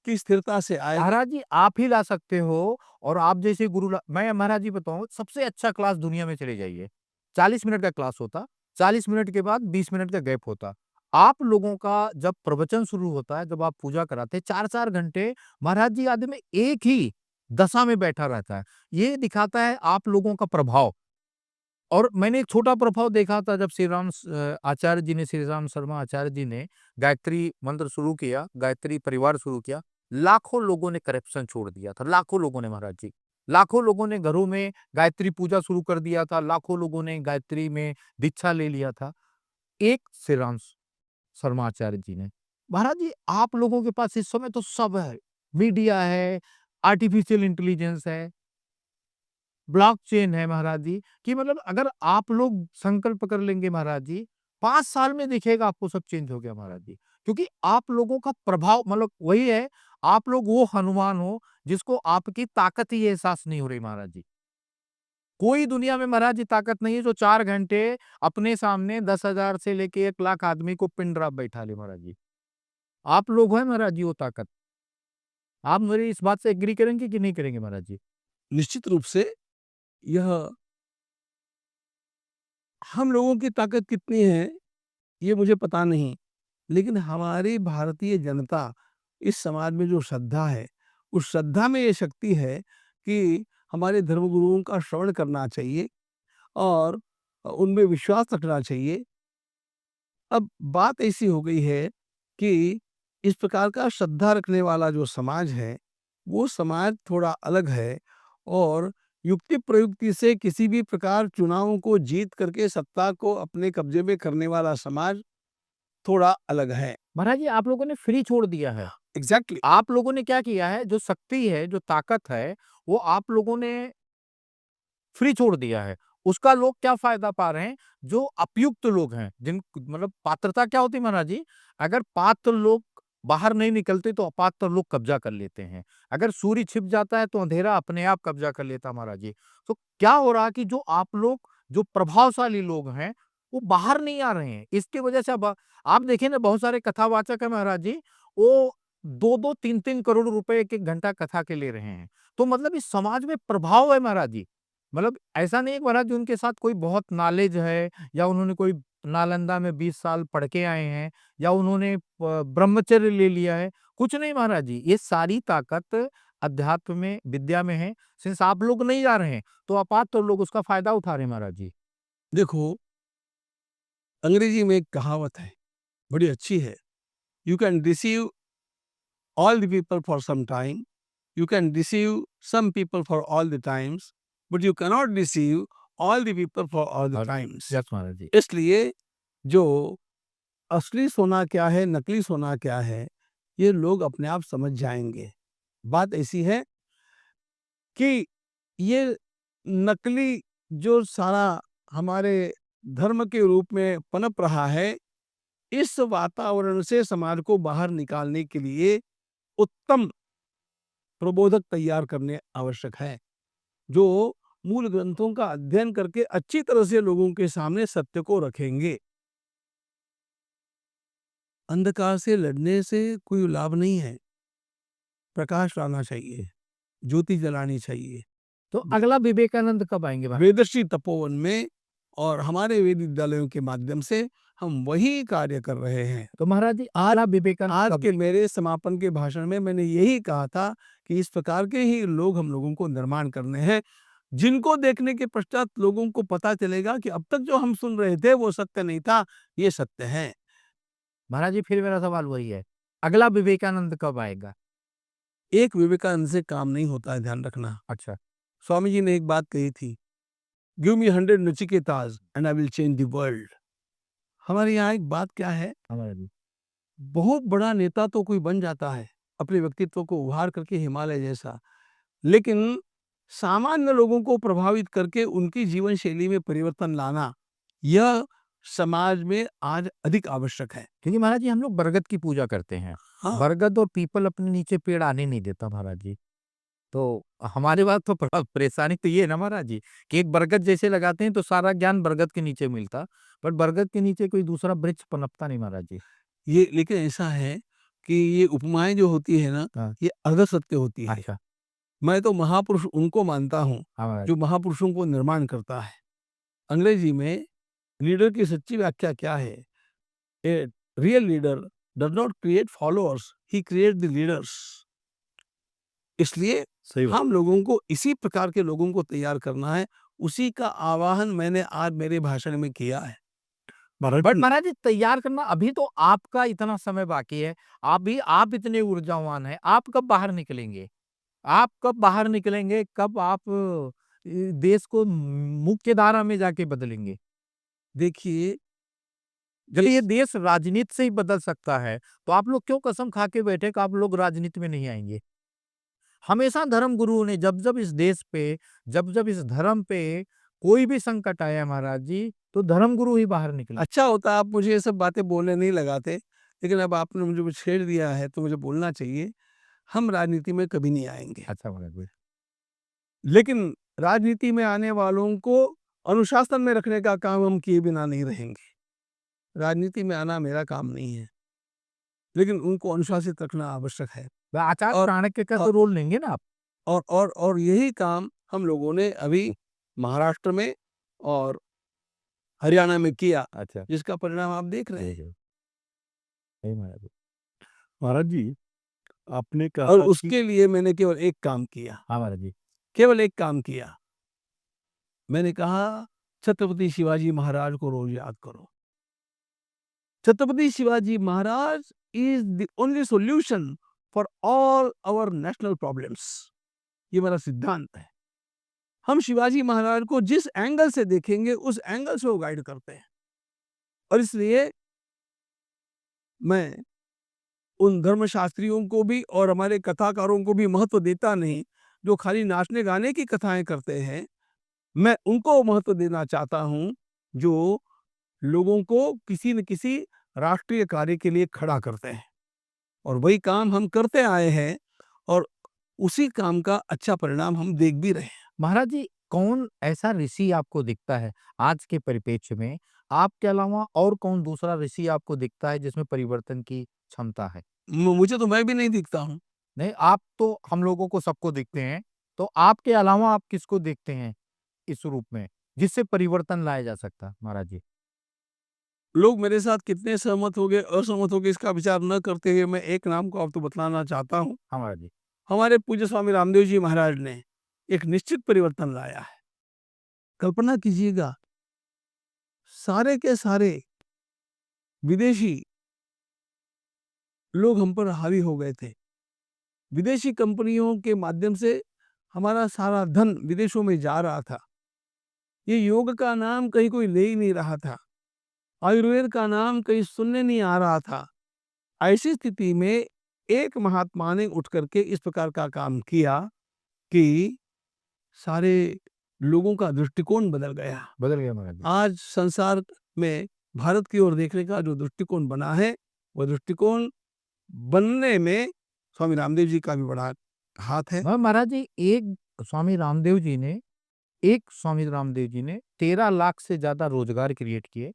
Speaker 2: की स्थिरता से आए।
Speaker 3: महाराज जी आप ही ला सकते हो, और आप जैसे गुरु मैं महाराज जी बताऊं, सबसे अच्छा क्लास दुनिया में चले जाइए, 40 मिनट का क्लास होता, 40 मिनट के बाद 20 मिनट का गैप होता। आप लोगों का जब प्रवचन शुरू होता है, जब आप पूजा कराते हैं, 4-4 घंटे महाराज जी आदमी एक ही दशा में बैठा रहता है। ये दिखाता है आप लोगों का प्रभाव। और मैंने एक छोटा प्रभाव देखा था जब आचार्य जी ने, श्री राम शर्मा आचार्य जी ने गायत्री मंत्र शुरू किया, गायत्री परिवार शुरू किया, लाखों लोगों ने करप्शन छोड़ दिया था, लाखों लोगों ने महाराज जी, लाखों लोगों ने घरों में गायत्री पूजा शुरू कर दिया था, लाखों लोगों ने गायत्री में दीक्षा ले लिया था, एक श्री राम शर्मा आचार्य जी ने। महाराज जी आप लोगों के पास इस समय तो सब है, मीडिया है, आर्टिफिशियल इंटेलिजेंस है, ब्लॉकचेन है महाराज जी, कि मतलब अगर आप लोग संकल्प कर लेंगे महाराज जी, 5 साल में दिखेगा आपको सब चेंज हो गया महाराज जी। क्योंकि आप लोगों का प्रभाव मतलब वही है, आप लोग वो हनुमान हो जिसको आपकी ताकत ही एहसास नहीं हो रही महाराज जी। कोई दुनिया में महाराज जी ताकत नहीं है जो 4 घंटे अपने सामने 10,000 से लेके 1 लाख आदमी को पिन ड्रॉप बैठा ले महाराज जी। आप लोग हैं महाराज जी वो ताकत। आप मेरी इस बात से एग्री करेंगे कि नहीं करेंगे महाराज जी?
Speaker 2: निश्चित रूप से यह हम लोगों की ताकत कितनी है ये मुझे पता नहीं, लेकिन हमारी भारतीय जनता, इस समाज में जो श्रद्धा है, उस श्रद्धा में ये शक्ति है कि हमारे धर्मगुरुओं का श्रवण करना चाहिए और उनमें विश्वास रखना चाहिए। अब बात ऐसी हो गई है कि इस प्रकार का श्रद्धा रखने वाला जो समाज है, वो समाज थोड़ा अलग है, और युक्ति प्रयुक्ति से किसी भी प्रकार चुनावों को जीत करके सत्ता को अपने कब्जे में करने वाला समाज थोड़ा अलग है।
Speaker 3: महाराज जी, आप लोगों ने फ्री छोड़ दिया है।
Speaker 2: एग्जैक्टली
Speaker 3: आप लोगों ने क्या किया है, जो शक्ति है, जो ताकत है, वो आप लोगों ने फ्री छोड़ दिया है। उसका लोग क्या फ़ायदा पा रहे हैं? जो उपयुक्त लोग हैं, जिन मतलब पात्रता क्या होती है महाराज जी? अगर पात्र लोग बाहर नहीं निकलते तो अपात्र लोग कब्ज़ा कर लेते हैं। अगर सूर्य छिप जाता है तो अंधेरा अपने आप कब्ज़ा कर लेता है महाराज जी। तो क्या हो रहा है कि जो आप लोग, जो प्रभावशाली लोग हैं, वो बाहर नहीं आ रहे हैं। इसकी वजह से अब आप देखिए ना, बहुत सारे कथावाचक हैं महाराज जी, वो 2-2 3-3 करोड़ रुपए 1-1 घंटा कथा के ले रहे हैं। तो मतलब इस समाज में प्रभाव है महाराज जी। मतलब ऐसा नहीं है कि महाराज जी उनके साथ कोई बहुत नॉलेज है, या उन्होंने कोई नालंदा में 20 साल पढ़ के आए हैं, या उन्होंने ब्रह्मचर्य ले लिया है। कुछ नहीं महाराज जी, ये सारी ताकत अध्यात्म में, विद्या में है। सिंस आप लोग नहीं जा रहे हैं, तो अपात्र लोग उसका फ़ायदा उठा रहे हैं महाराज जी।
Speaker 2: देखो, अंग्रेजी में एक कहावत है, बड़ी अच्छी है। You can deceive all the people for some time, you can deceive some people for all the times, but you cannot deceive all the people for all the times.
Speaker 3: Yes महाराज जी।
Speaker 2: इसलिए जो असली सोना क्या है, नकली सोना क्या है, ये लोग अपने आप समझ जाएंगे। बात ऐसी है कि ये नकली जो सारा हमारे धर्म के रूप में पनप रहा है, इस वातावरण से समाज को बाहर निकालने के लिए उत्तम प्रबोधक तैयार करने आवश्यक है, जो मूल ग्रंथों का अध्ययन करके अच्छी तरह से लोगों के सामने सत्य को रखेंगे। अंधकार से लड़ने से कोई लाभ नहीं है, प्रकाश लाना चाहिए, ज्योति जलानी चाहिए।
Speaker 3: तो अगला विवेकानंद कब आएँगे महाराज?
Speaker 2: वेदश्री तपोवन में और हमारे वेद विद्यालयों के माध्यम से हम वही कार्य कर रहे हैं।
Speaker 3: तो महाराज जी, अगला विवेकानंद
Speaker 2: आज
Speaker 3: कब?
Speaker 2: के मेरे समापन के भाषण में मैंने यही कहा था कि इस प्रकार के ही लोग हम लोगों को निर्माण करने हैं, जिनको देखने के पश्चात लोगों को पता चलेगा कि अब तक जो हम सुन रहे थे वो सत्य नहीं था, ये सत्य है।
Speaker 3: महाराज जी, फिर मेरा सवाल वही है, अगला विवेकानंद कब आएगा?
Speaker 2: एक विवेकानंद से काम नहीं होता है, ध्यान रखना।
Speaker 3: अच्छा।
Speaker 2: स्वामी जी ने एक बात कही थी, give me 100 Nachiketas and I will change the world. हमारे यहाँ एक बात क्या है,
Speaker 3: हाँ महाराज जी।
Speaker 2: बहुत बड़ा नेता तो कोई बन जाता है अपने व्यक्तित्व को उभार करके हिमालय जैसा, लेकिन सामान्य लोगों को प्रभावित करके उनकी जीवन शैली में परिवर्तन लाना, यह समाज में आज अधिक आवश्यक है।
Speaker 3: क्योंकि महाराज जी, हम लोग बरगद की पूजा करते हैं।
Speaker 2: हाँ,
Speaker 3: बरगद और पीपल अपने नीचे पेड़ आने नहीं देता महाराज जी। तो हमारे पास तो परेशानी तो ये है ना महाराज जी, कि एक बरगद जैसे लगाते हैं तो सारा ज्ञान बरगद के नीचे मिलता, बट बरगद के नीचे कोई दूसरा वृक्ष पनपता नहीं महाराज जी।
Speaker 2: ये लेकिन ऐसा है कि ये उपमाएं जो होती है ना,
Speaker 3: हाँ।
Speaker 2: ये अर्ध सत्य होती है।
Speaker 3: अच्छा।
Speaker 2: मैं तो महापुरुष उनको मानता हूँ
Speaker 3: हाँ महाराज।
Speaker 2: जो महापुरुषों को निर्माण करता है। अंग्रेजी में लीडर की सच्ची व्याख्या क्या है? A real leader does not create followers, he create the leaders. इसलिए
Speaker 3: सही बात।
Speaker 2: हम लोगों को इसी प्रकार के लोगों को तैयार करना है, उसी का आवाहन मैंने आज मेरे भाषण में किया है।
Speaker 3: बट महाराज जी, तैयार करना अभी तो आपका इतना समय बाकी है, आप इतने ऊर्जावान हैं, आप कब बाहर निकलेंगे? आप कब बाहर निकलेंगे? कब आप देश को मुख्य धारा में जाके बदलेंगे?
Speaker 2: देखिए,
Speaker 3: जब ये देश राजनीति से ही बदल सकता है, तो आप लोग क्यों कसम खा के बैठे कि आप लोग राजनीति में नहीं आएँगे? हमेशा धर्म गुरुओं ने जब-जब इस देश पे, जब-जब इस धर्म पे कोई भी संकट आया महाराज जी, तो धर्म गुरु ही बाहर निकले।
Speaker 2: अच्छा होता आप मुझे ये सब बातें बोलने नहीं लगाते, लेकिन अब आपने मुझे छेड़ दिया है तो मुझे बोलना चाहिए। हम राजनीति में कभी नहीं आएँगे,
Speaker 3: अच्छा महाराज जी।
Speaker 2: लेकिन राजनीति में आने वालों को अनुशासन में रखने का काम हम किए बिना नहीं रहेंगे। राजनीति में आना मेरा काम नहीं है, लेकिन उनको अनुशासित रखना आवश्यक है।
Speaker 3: आचार्य
Speaker 2: और
Speaker 3: चाणक्य का
Speaker 2: और
Speaker 3: तो रोल लेंगे ना आप?
Speaker 2: और यही काम हम लोगों ने अभी महाराष्ट्र में और हरियाणा में किया,
Speaker 3: अच्छा।
Speaker 2: जिसका परिणाम आप देख रहे हैं।
Speaker 3: सही महाराज जी।
Speaker 1: महाराज जी, आपने
Speaker 2: और
Speaker 1: कहा कि
Speaker 2: उसके लिए मैंने केवल एक काम किया,
Speaker 3: हाँ महाराज जी।
Speaker 2: केवल एक काम किया। मैंने कहा, छत्रपति शिवाजी महाराज को रोज याद करो। Chhatrapati Shivaji Maharaj is the only solution for all our national problems. ये मेरा सिद्धांत है। हम शिवाजी महाराज को जिस एंगल से देखेंगे उस एंगल से वो गाइड करते हैं। और इसलिए मैं उन धर्मशास्त्रियों को भी और हमारे कथाकारों को भी महत्व देता नहीं जो खाली नाचने गाने की कथाएं करते हैं। मैं उनको महत्व देना चाहता हूं जो लोगों को किसी न किसी राष्ट्रीय कार्य के लिए खड़ा करते हैं, और वही काम हम करते आए हैं और उसी काम का अच्छा परिणाम हम देख भी रहे हैं।
Speaker 3: महाराज जी, कौन ऐसा ऋषि आपको दिखता है आज के परिप्रेक्ष्य में, आपके अलावा और कौन दूसरा ऋषि आपको दिखता है जिसमें परिवर्तन की क्षमता है?
Speaker 2: मुझे तो मैं भी नहीं दिखता हूं।
Speaker 3: नहीं, आप तो हम लोगों को सबको दिखते हैं, तो आपके अलावा आप किसको देखते हैं इस रूप में, जिससे परिवर्तन लाया जा सकता है महाराज जी?
Speaker 2: लोग मेरे साथ कितने सहमत हो गए असहमत हो गए इसका विचार न करते हुए मैं एक नाम को आपको बतलाना चाहता हूं।
Speaker 3: हाँ महाराज जी।
Speaker 2: हमारे पूज्य स्वामी रामदेव जी महाराज ने एक निश्चित परिवर्तन लाया है। कल्पना कीजिएगा, सारे के सारे विदेशी लोग हम पर हावी हो गए थे। विदेशी कंपनियों के माध्यम से हमारा सारा धन विदेशों में जा रहा था। ये योग का नाम कहीं कोई ले ही नहीं रहा था, आयुर्वेद का नाम कहीं सुनने नहीं आ रहा था। ऐसी स्थिति में एक महात्मा ने उठ करके इस प्रकार का काम किया कि सारे लोगों का दृष्टिकोण बदल गया।
Speaker 3: बदल गया महाराज जी।
Speaker 2: आज संसार में भारत की ओर देखने का जो दृष्टिकोण बना है, वह दृष्टिकोण बनने में स्वामी रामदेव जी का भी बड़ा हाथ है।
Speaker 3: महाराज जी, एक स्वामी रामदेव जी ने 13 लाख से ज्यादा रोजगार क्रिएट किए,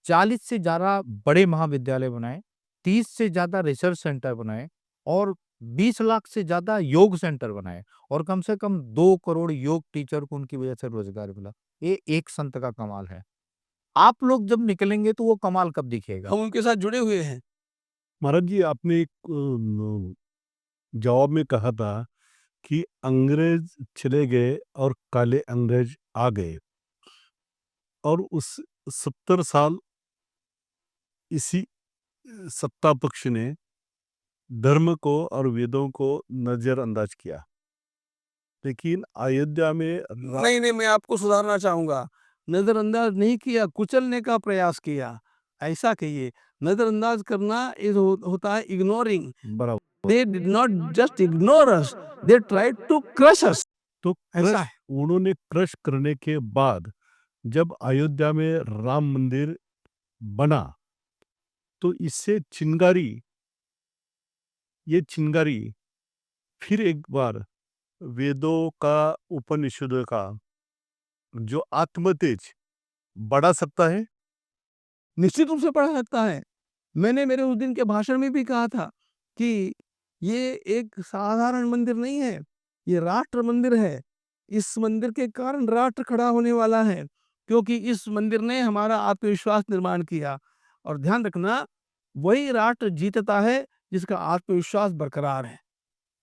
Speaker 3: 40 से ज्यादा बड़े महाविद्यालय बनाए, 30 से ज्यादा रिसर्च सेंटर बनाए और 20 लाख से ज्यादा योग सेंटर बनाए, और कम से कम 2 करोड़ योग टीचर को उनकी वजह से रोजगार मिला। ये एक संत का कमाल है। आप लोग जब निकलेंगे तो वो कमाल कब दिखेगा?
Speaker 2: हम उनके साथ जुड़े हुए हैं।
Speaker 1: महाराज जी, आपने एक जवाब में कहा था कि अंग्रेज चले गए और काले अंग्रेज आ गए, और उस 70 साल इसी सत्ता पक्ष ने धर्म को और वेदों को नजरअंदाज किया। लेकिन अयोध्या में
Speaker 2: नहीं, मैं आपको सुधारना चाहूंगा। नजरअंदाज नहीं किया, कुचलने का प्रयास किया, ऐसा कहिए। नजरअंदाज करना होता है इग्नोरिंग।
Speaker 1: बराबर,
Speaker 2: They did not just ignore us, they tried to crush us.
Speaker 1: तो
Speaker 2: ऐसा है।
Speaker 1: उन्होंने क्रश करने के बाद जब अयोध्या में राम मंदिर बना तो इससे ये चिंगारी फिर एक बार वेदों का, उपनिषदों का जो आत्मतेज बढ़ा सकता है।
Speaker 2: निश्चित रूप से पढ़ा सकता है। मैंने मेरे उस दिन के भाषण में भी कहा था कि ये एक साधारण मंदिर नहीं है, ये राष्ट्र मंदिर है। इस मंदिर के कारण राष्ट्र खड़ा होने वाला है, क्योंकि इस मंदिर ने हमारा आत्मविश्वास निर्माण किया। और ध्यान रखना, वही राष्ट्र जीतता है जिसका आत्मविश्वास बरकरार है।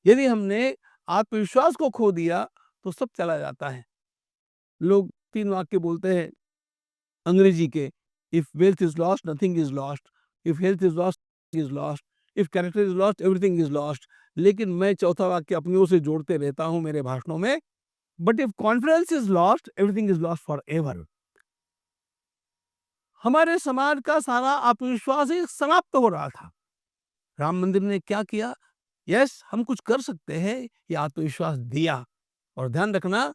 Speaker 2: यदि हमने आत्मविश्वास को खो दिया तो सब चला जाता है। लोग 3 वाक्य बोलते हैं अंग्रेजी के, if wealth is lost nothing is lost, if health is lost is lost, if character is lost everything is lost. लेकिन मैं चौथा वाक्य अपनी ओर से जोड़ते रहता हूं मेरे भाषणों में, but if confidence is lost everything is lost for ever. हमारे समाज का सारा आत्मविश्वास ही समाप्त हो रहा था। राम मंदिर ने क्या किया? यस, हम कुछ कर सकते हैं, ये आत्मविश्वास दिया। और ध्यान रखना,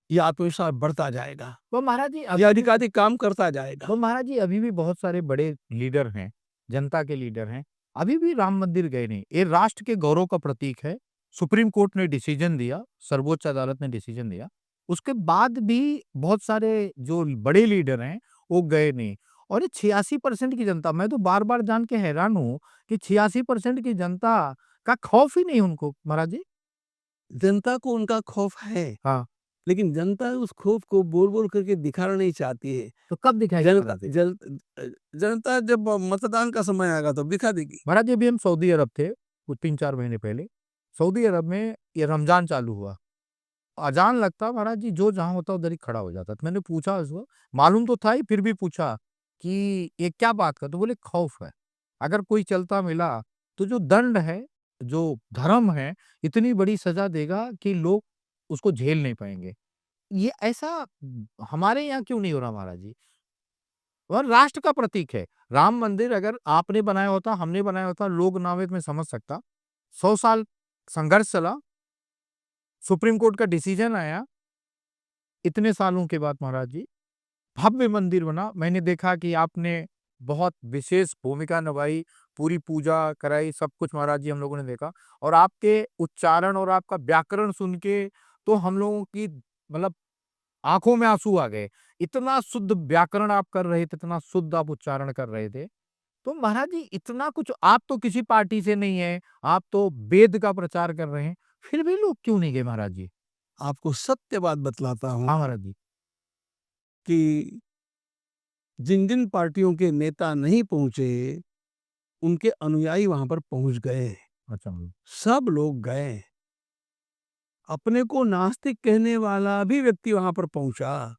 Speaker 2: ये आत्मविश्वास बढ़ता जाएगा,
Speaker 3: वो महाराज जी
Speaker 2: ये अधिकाधिक काम करता जाएगा।
Speaker 3: वो महाराज जी, अभी भी बहुत सारे बड़े लीडर हैं, जनता के लीडर हैं, अभी भी राम मंदिर गए नहीं। ये राष्ट्र के गौरव का प्रतीक है। सुप्रीम कोर्ट ने डिसीजन दिया, सर्वोच्च अदालत ने डिसीजन दिया, उसके बाद भी बहुत सारे जो बड़े लीडर हैं वो गए नहीं। और ये 86% की जनता, मैं तो बार-बार जान के हैरान हूँ कि 86% की जनता का खौफ ही नहीं उनको महाराज जी।
Speaker 2: जनता को उनका खौफ है,
Speaker 3: हाँ,
Speaker 2: लेकिन जनता उस खौफ को बोल-बोल करके दिखाना नहीं चाहती है।
Speaker 3: तो कब दिखाएगी
Speaker 2: जनता
Speaker 3: महाराज जी?
Speaker 2: जनता जब मतदान का समय आएगा तो दिखा देगी।
Speaker 3: महाराज जी, अभी हम सऊदी अरब थे, कुछ 3-4 महीने पहले। सऊदी अरब में ये रमज़ान चालू हुआ। अज़ान लगता महाराज जी, जो जहाँ होता उधर ही खड़ा हो जाता। तो मैंने पूछा उसको, मालूम तो था ही फिर भी पूछा कि ये क्या बात का? तो बोले खौफ है। अगर कोई चलता मिला तो जो दंड है, जो धर्म है, इतनी बड़ी सज़ा देगा कि लोग उसको झेल नहीं पाएँगे। ये ऐसा हमारे यहाँ क्यों नहीं हो रहा महाराज जी? और राष्ट्र का प्रतीक है। राम मंदिर अगर आपने बनाया होता, हमने बनाया होता, लोग नावेद में समझ सकता। 100 साल संघर्ष चला, सुप्रीम कोर्ट का डिसीजन आया, इतने सालों के बाद महाराज जी, भव्य मंदिर बना। मैंने देखा कि आपने बहुत विशेष भूमिका निभाई, पूरी पूजा कराई, सब कुछ महाराज जी हम लोगों ने देखा और आपके उच्चारण और आपका व्याकरण सुन के तो हम लोगों की मतलब आँखों में आँसू आ गए। इतना शुद्ध व्याकरण आप कर रहे थे, इतना शुद्ध आप उच्चारण कर रहे थे। तो महाराज जी इतना कुछ आप तो किसी पार्टी से नहीं है, आप तो वेद का प्रचार कर रहे हैं, फिर भी लोग क्यों नहीं गए महाराज जी?
Speaker 2: आपको सत्य बात बतलाता हूँ
Speaker 3: हाँ महाराज जी।
Speaker 2: कि जिन जिन पार्टियों के नेता नहीं पहुंचे, उनके अनुयायी वहां पर पहुंच गए।
Speaker 3: अच्छा महाराज।
Speaker 2: सब लोग गए। अपने को नास्तिक कहने वाला भी व्यक्ति वहां पर पहुंचा।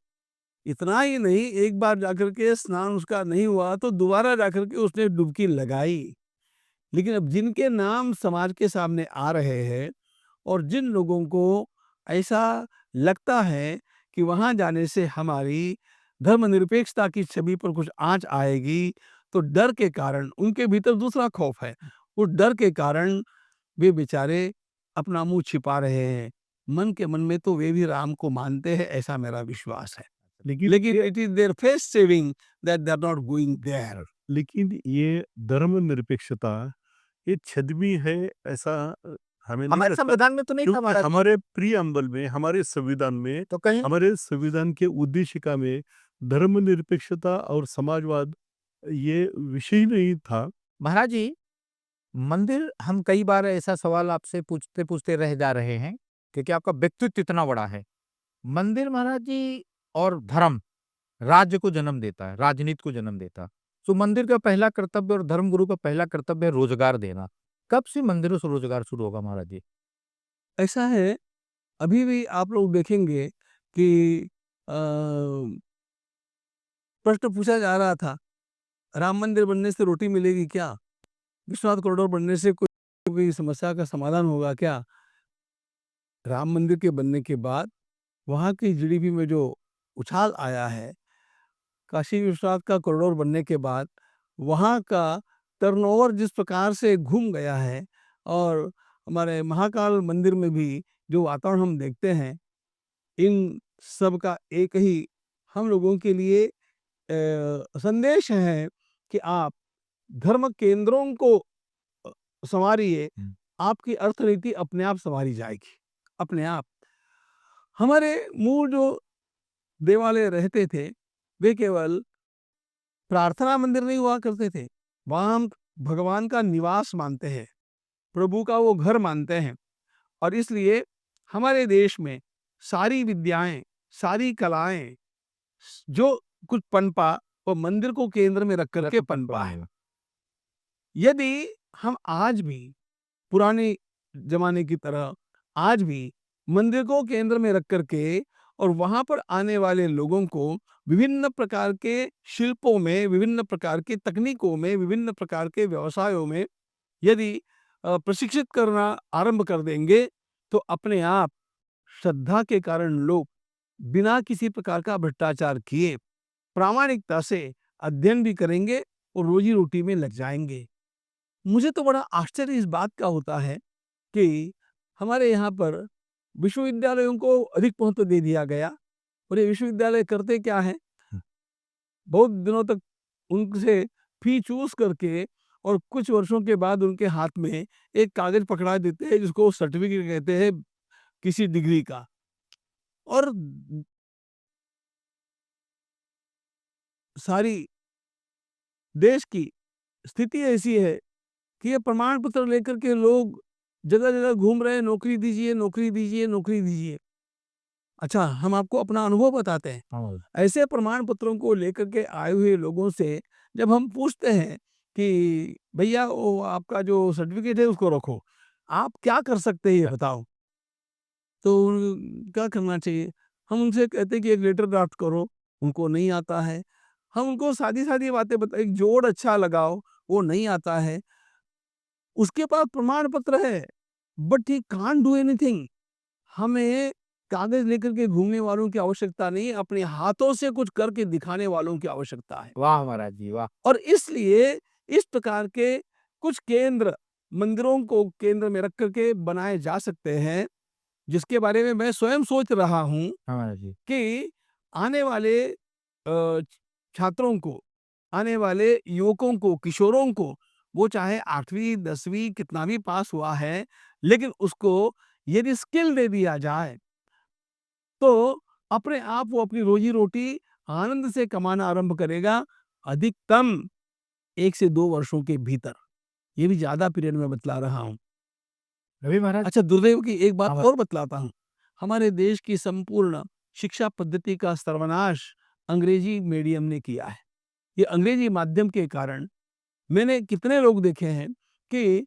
Speaker 2: इतना ही नहीं, एक बार जाकर के स्नान उसका नहीं हुआ तो दोबारा जाकर के उसने डुबकी लगाई। लेकिन अब जिनके नाम समाज के सामने आ रहे हैं और जिन लोगों को ऐसा लगता है कि वहां जाने से हमारी धर्मनिरपेक्षता की छवि पर कुछ आंच आएगी, तो डर के कारण उनके भीतर दूसरा खौफ है। उस डर के कारण वे बेचारे अपना मुंह छिपा रहे हैं। मन के मन में तो वे भी राम को मानते हैं, ऐसा मेरा विश्वास है। लेकिन it is their face saving that they are not going there.
Speaker 1: लेकिन ये धर्मनिरपेक्षता ये छद्मी है, ऐसा हमें नहीं
Speaker 3: हमारे
Speaker 1: लगता।
Speaker 3: संविधान में तो नहीं था
Speaker 1: क्योंकि
Speaker 3: महाराज।
Speaker 1: हमारे प्रियम्बल में, हमारे संविधान में,
Speaker 3: तो कहीं
Speaker 1: हमारे संविधान के उद्देशिका में धर्मनिरपेक्षता और समाजवाद ये विषय ही नहीं था।
Speaker 3: महाराज जी, मंदिर हम कई बार ऐसा सवाल आपसे पूछते-पूछते रह जा रहे हैं, क्योंकि आपका व्यक्तित्व इतना बड़ा है। मंदिर महाराज जी और धर्म राज्य को जन्म देता है, राजनीति को जन्म देता है। तो मंदिर का पहला कर्तव्य और धर्मगुरु का पहला कर्तव्य है रोजगार देना। कब से मंदिरों से रोजगार शुरू होगा महाराज जी?
Speaker 2: ऐसा है, अभी भी आप लोग देखेंगे कि प्रश्न पूछा जा रहा था, राम मंदिर बनने से रोटी मिलेगी क्या? विश्वनाथ कॉरिडोर बनने से कोई समस्या का समाधान होगा क्या? राम मंदिर के बनने के बाद वहाँ की जीडीपी में जो उछाल आया है, काशी विश्वनाथ का कॉरिडोर बनने के बाद वहाँ का टर्नओवर जिस प्रकार से घूम गया है, और हमारे महाकाल मंदिर में भी जो वातावरण हम देखते हैं, इन सब का एक ही हम लोगों के लिए संदेश है कि आप धर्म केंद्रों को संवारिए, आपकी अर्थनीति अपने आप संवारी जाएगी, अपने आप। हमारे मूल जो देवालय रहते थे, वे केवल प्रार्थना मंदिर नहीं हुआ करते थे। वहाँ हम भगवान का निवास मानते हैं, प्रभु का वो घर मानते हैं, और इसलिए हमारे देश में सारी विद्याएं, सारी कलाएं जो कुछ पनपा, वो मंदिर को केंद्र में रख करके पनपा है। यदि हम आज भी पुराने जमाने की तरह आज भी मंदिर को केंद्र में रख करके और वहां पर आने वाले लोगों को विभिन्न प्रकार के शिल्पों में, विभिन्न प्रकार के तकनीकों में, विभिन्न प्रकार के व्यवसायों में यदि प्रशिक्षित करना आरंभ कर देंगे, तो अपने आप श्रद्धा के कारण लोग बिना किसी प्रकार का भ्रष्टाचार किए प्रामाणिकता से अध्ययन भी करेंगे और रोजी रोटी में लग जाएंगे। मुझे तो बड़ा आश्चर्य इस बात का होता है कि हमारे यहाँ पर विश्वविद्यालयों को अधिक महत्व दे दिया गया, और ये विश्वविद्यालय करते क्या है, बहुत दिनों तक उनसे फी चूस करके और कुछ वर्षों के बाद उनके हाथ में एक कागज पकड़ा देते हैं जिसको सर्टिफिकेट कहते हैं किसी डिग्री का। और सारी देश की स्थिति ऐसी है कि ये प्रमाण पत्र लेकर के लोग जगह जगह घूम रहे हैं, नौकरी दीजिए, नौकरी दीजिए, नौकरी दीजिए। अच्छा, हम आपको अपना अनुभव बताते हैं। ऐसे प्रमाण पत्रों को लेकर के आए हुए लोगों से जब हम पूछते हैं कि भैया वो आपका जो सर्टिफिकेट है उसको रखो, आप क्या कर सकते हैं ये बताओ। तो क्या करना चाहिए? हम उनसे कहते हैं कि एक लेटर ड्राफ्ट करो, उनको नहीं आता है। हम उनको सादी-सादी बातें एक जोड़ अच्छा लगाओ, वो नहीं आता है। उसके पास प्रमाण पत्र है, but he can't do anything. हमें कागज लेकर के घूमने वालों की आवश्यकता नहीं, अपने हाथों से कुछ करके दिखाने वालों की आवश्यकता है।
Speaker 3: वाह महाराज जी वाह।
Speaker 2: और इसलिए इस प्रकार के कुछ केंद्र, मंदिरों को केंद्र में रख करके बनाए जा सकते हैं, जिसके बारे में मैं स्वयं सोच रहा हूँ
Speaker 3: हाँ महाराज जी।
Speaker 2: कि आने वाले छात्रों को, आने वाले युवकों को, किशोरों को, वो चाहे 8वीं 10वीं कितना भी पास हुआ है, लेकिन उसको यदि स्किल दे दिया जाए तो अपने आप वो अपनी रोजी रोटी आनंद से कमाना आरंभ करेगा, अधिकतम 1 से 2 वर्षों के भीतर। ये भी ज्यादा पीरियड में बतला रहा हूँ।
Speaker 3: रवि महाराज।
Speaker 2: अच्छा, दुर्दैव की एक बात
Speaker 3: हाँ,
Speaker 2: और बतलाता हूँ। हमारे देश की संपूर्ण शिक्षा पद्धति का सर्वनाश अंग्रेजी मीडियम ने किया है। ये अंग्रेजी माध्यम के कारण मैंने कितने लोग देखे हैं कि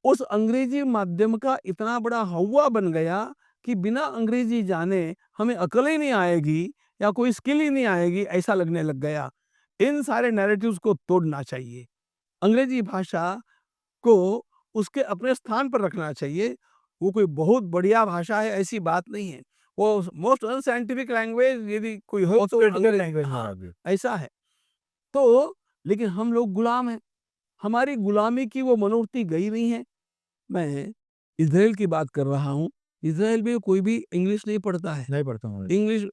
Speaker 2: उस अंग्रेजी माध्यम का इतना बड़ा हौवा बन गया कि बिना अंग्रेजी जाने हमें अकल ही नहीं आएगी या कोई स्किल ही नहीं आएगी, ऐसा लगने लग गया। इन सारे नैरेटिव्स को तोड़ना चाहिए। अंग्रेजी भाषा को उसके अपने स्थान पर रखना चाहिए। वो कोई बहुत बढ़िया भाषा है ऐसी बात नहीं है। वो मोस्ट अनसाइंटिफिक लैंग्वेज यदि कोई हो तो
Speaker 3: लैंग्वेज
Speaker 2: हाँ,
Speaker 3: महाराज जी।
Speaker 2: ऐसा है। तो लेकिन हम लोग गुलाम हैं। हमारी गुलामी की वो मनोवृत्ति गई नहीं है। मैं इज़राइल की बात कर रहा हूँ। इज़राइल में कोई भी इंग्लिश नहीं पढ़ता है।
Speaker 3: नहीं पढ़ता महाराज जी।
Speaker 2: इंग्लिश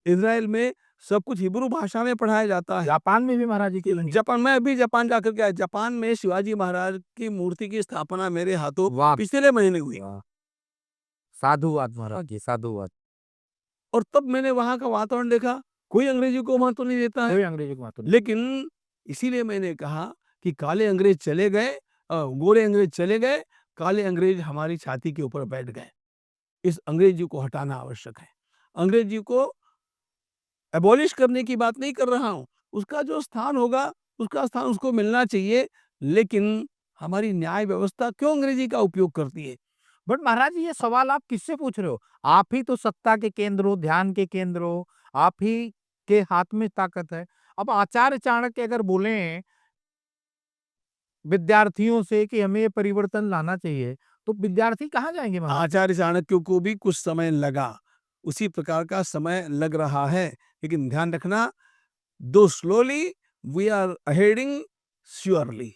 Speaker 2: इज़राइल में सब कुछ हिब्रू भाषा में पढ़ाया जाता है।
Speaker 3: जापान में भी महाराज जी की
Speaker 2: जापान, मैं अभी जापान जाकर के आया। जापान में शिवाजी महाराज की मूर्ति की स्थापना मेरे हाथों
Speaker 3: वाह।
Speaker 2: पिछले महीने हुई।
Speaker 3: वाह। साधुवाद महाराज जी साधुवाद।
Speaker 2: और तब मैंने वहाँ का वातावरण देखा, कोई अंग्रेजी को महत्व नहीं देता है।
Speaker 3: कोई अंग्रेजी को मालूम नहीं।
Speaker 2: लेकिन इसीलिए मैंने कहा कि काले अंग्रेज चले गए, गोरे अंग्रेज चले गए, काले अंग्रेज हमारी छाती के ऊपर बैठ गए। इस अंग्रेजी को हटाना आवश्यक है। अंग्रेजी को एबॉलिश करने की बात नहीं कर रहा हूँ। उसका जो स्थान होगा, उसका स्थान उसको मिलना चाहिए। लेकिन हमारी न्याय व्यवस्था क्यों अंग्रेजी का उपयोग करती है?
Speaker 3: बट महाराज जी ये सवाल आप किससे पूछ रहे हो? आप ही तो सत्ता के केंद्र हो, ध्यान के केंद्र हो, आप ही के हाथ में ताकत है। अब आचार्य चाणक्य अगर बोले विद्यार्थियों से कि हमें ये परिवर्तन लाना चाहिए, तो विद्यार्थी कहाँ जाएंगे महाराज?
Speaker 2: आचार्य चाणक्य को भी कुछ समय लगा, उसी प्रकार का समय लग रहा है। लेकिन ध्यान रखना, दो स्लोली वी आर अहेडिंग श्योरली।